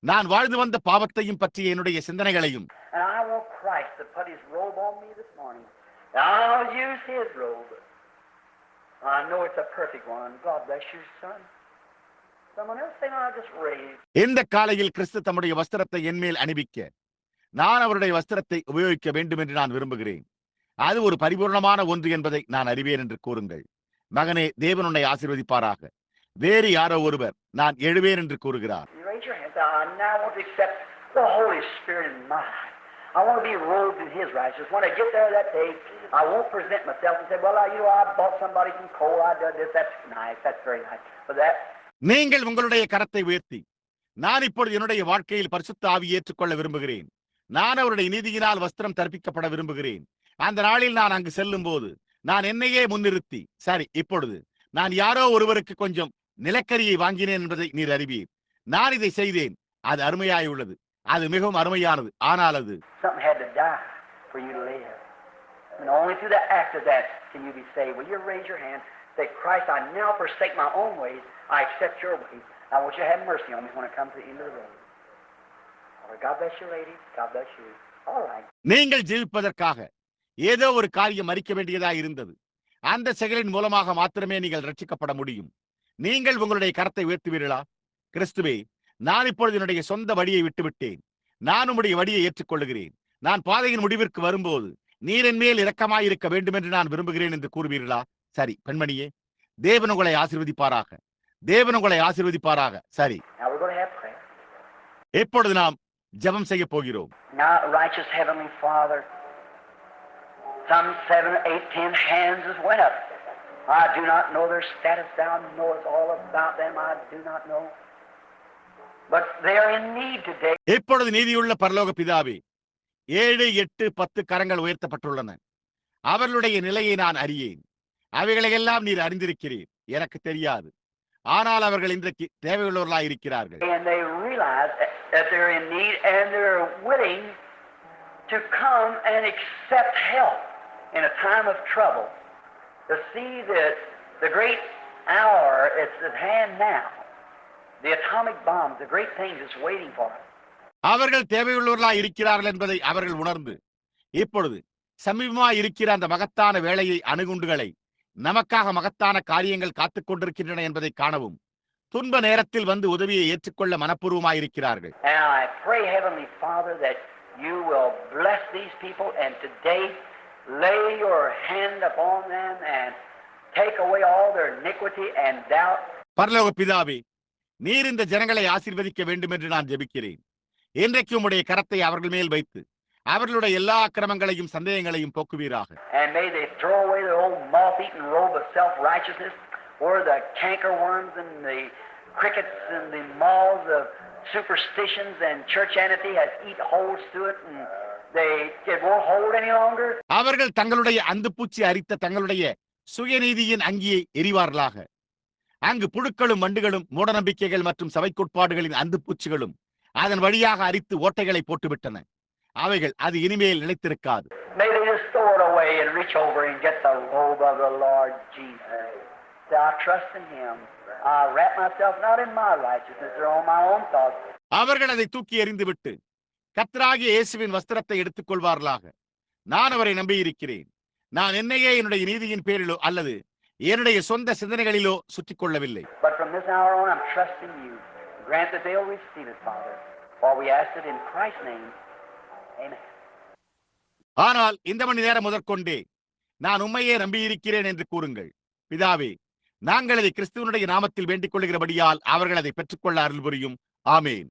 நான் வாழ்ந்து வந்த பாவத்தையும் பற்றிய என்னுடைய சிந்தனைகளையும் And I want Christ to put his robe on me this morning. I'll use his robe. I know it's a perfect one. God bless you, son. Someone else say, no, I'll just raise. இந்த காலையில் கிறிஸ்து தம்முடைய வஸ்திரத்தை என்மேல் அணிவிக்க நான் அவருடைய வஸ்திரத்தை உபயோகிக்க வேண்டும் என்று நான் விரும்புகிறேன். அது ஒரு பரிபூர்ணமான ஒன்று என்பதை நான் அறிவேன் என்று கூறுங்கள். மகனே, தேவன் உன்னை ஆசீர்வதிப்பாராக. வேறு யாரோ ஒருவர் நான் எழுவேன் என்று கூறுகிறார். You raise your hands. I now want to accept the Holy Spirit in my life. I want to be robed in His righteousness. When I get there that day, I won't present myself and say, well, I bought somebody some coal, I did this, that's nice, that's very nice. But that... நீங்கள் உங்களுடைய கரத்தை உயர்த்தி, நான் இப்பொழுது என்னுடைய வாழ்க்கையில் பரிசுத்த ஆவியை ஏற்றுக்கொள்ள விரும்புகிறேன். நான் அவருடைய நீதியினால் வஸ்திரம் தரிப்பிக்கப்பட விரும்புகிறேன். அந்த நாளில் நான் அங்கு செல்லும் போது நான் என்னையே முன்னிறுத்தி, சரி, இப்பொழுது நான் யாரோ ஒருவருக்கு கொஞ்சம் நிலக்கரியை வாங்கினேன் என்பதை நீர் அறிவீர். நான் இதை செய்தேன். அது அருமையாய் உள்ளது. அது மிகவும் அருமையானது. ஆனால் அது something had to die for you to live. And only through the act of that can you be saved. Will you raise your hand? Say, Christ, I now forsake my own ways. I accept your ways. I want you to have mercy on me when I come to the end of the road. All right, God bless you, lady. God bless you. All right. நீங்கள் ஜீவிப்பதற்காக ஏதோ ஒரு காரியம் மறிக்க வேண்டியதாக இருந்தது. அந்த செயலின் மூலமாக மாத்திரமே நீங்கள் ரட்சிக்கப்பட முடியும். நீங்கள் உங்களுடைய கரத்தை உயர்த்துவீர்களா? கிறிஸ்துவே, நான் இப்பொழுது என்னுடைய சொந்த வழியை விட்டுவிட்டேன். நான் உம்முடைய வழியை ஏற்றுக்கொள்கிறேன். நான் பாதையின் முடிவிற்கு வரும்போது நீர் என் மேல் இரக்கமாயிருக்க வேண்டும் என்று நான் விரும்புகிறேன் என்று கூறுவீர்களா? சரி, பெண்மணியே, தேவன் உங்களை ஆசீர்வதிப்பாராக. தேவன் உங்களை ஆசீர்வதிப்பாராக. சரி, எப்பொழுது நாம் ஜெபம் செய்ய போகிறோம். Now, righteous heavenly Father, some 7, 8, 10 hands has went up. I do not know their status. Thou knowest all about them. I do not know. But they are in need today. இப்பொழுது நீதியுள்ள பரலோக பிதாவே, 7, 8, 10 கரங்கள் உயர்த்தப்பட்டுள்ளன. அவர்களுடைய நிலையை நான் அறியேன். அவைகளை எல்லாம் நீர் அறிந்திருக்கிறீர். எனக்கு தெரியாது. ஆனால் அவர்கள் இன்றைக்கு தேவையுள்ளவர்களாய் இருக்கிறார்கள். And they realize that they're in need and they're willing to come and accept help in a time of trouble. To see that the great hour is at hand now. The atomic bomb, the great things is waiting for us. அவர்கள் தேவையுள்ளவர்களாய் இருக்கிறார்கள் என்பதை அவர்கள் உணர்ந்து இப்பொழுது சமீபமாய் இருக்கிற அந்த மகத்தான வேளையை அணுகுண்டுகளை நமக்காக மகத்தான காரியங்கள் காத்துக் கொண்டிருக்கின்றன என்பதை காணவும் துன்ப நேரத்தில் வந்து உதவியை ஏற்றுக்கொள்ள மனப்பூர்வமாய் இருக்கிறார்கள். And I pray, Heavenly Father, that you will bless these people and today lay your hand upon them and take away all their iniquity and doubt. பரலோக பிதாவே, நீர் இந்த ஜனங்களை ஆசீர்வதிக்க வேண்டும் என்று நான் ஜெபிக்கிறேன். இன்றைக்கு உம்முடைய கரத்தை அவர்கள் மேல் வைத்து அவர்களுடைய எல்லா அக்கிரமங்களையும் சந்தேகங்களையும் போக்குவீராக. And may they throw away their old moth-eaten robe of self-righteousness, where the cankerworms and the crickets and the moths of superstitions and churchianity has eat holes to it, and it won't hold any longer. அவர்கள் தங்களுடைய அந்துப்பூச்சி அரித்த தங்களுடைய சுயநீதியின் அங்கியை எரிவார்களாக. அங்கு புழுக்களும் வண்டுகளும் மூடநம்பிக்கைகள் மற்றும் சபை கோட்பாடுகளின் அந்துப்பூச்சிகளும் அதன் வழியாக அரித்து ஓட்டைகளை போட்டுவிட்டன. அவைகள் அது இனிமேல் நிலைத்திருக்காது. May they just throw it away and reach over and get the robe of the Lord Jesus. Say, I trust in Him. I wrap myself not in my righteousness or on my own thoughts. அவர்கள் அதை தூக்கி எறிந்துவிட்டு கர்த்தராகிய இயேசுவின் வஸ்திரத்தை எடுத்துக் கொள்வார்களாக. நான் அவரை நம்பியிருக்கிறேன். நான் என்னையே என்னுடைய நீதியின் பேரிலோ அல்லது என்னுடைய சொந்த சிந்தனைகளிலோ சுற்றிக் கொள்ளவில்லை. But from this hour on, I'm trusting you. Grant that they'll receive it, Father. For we ask it in Christ's name. Amen. ஆனால் இந்த மணி நேரம் முதற்கொண்டே நான் உம்மையே நம்பியிருக்கிறேன் என்று கூறுங்கள். பிதாவே, நாங்கள் அதை கிறிஸ்துவனுடைய நாமத்தில் வேண்டிக் கொள்கிறபடியால் அவர்கள் அதை பெற்றுக்கொள்ள அருள் புரியும். ஆமேன்.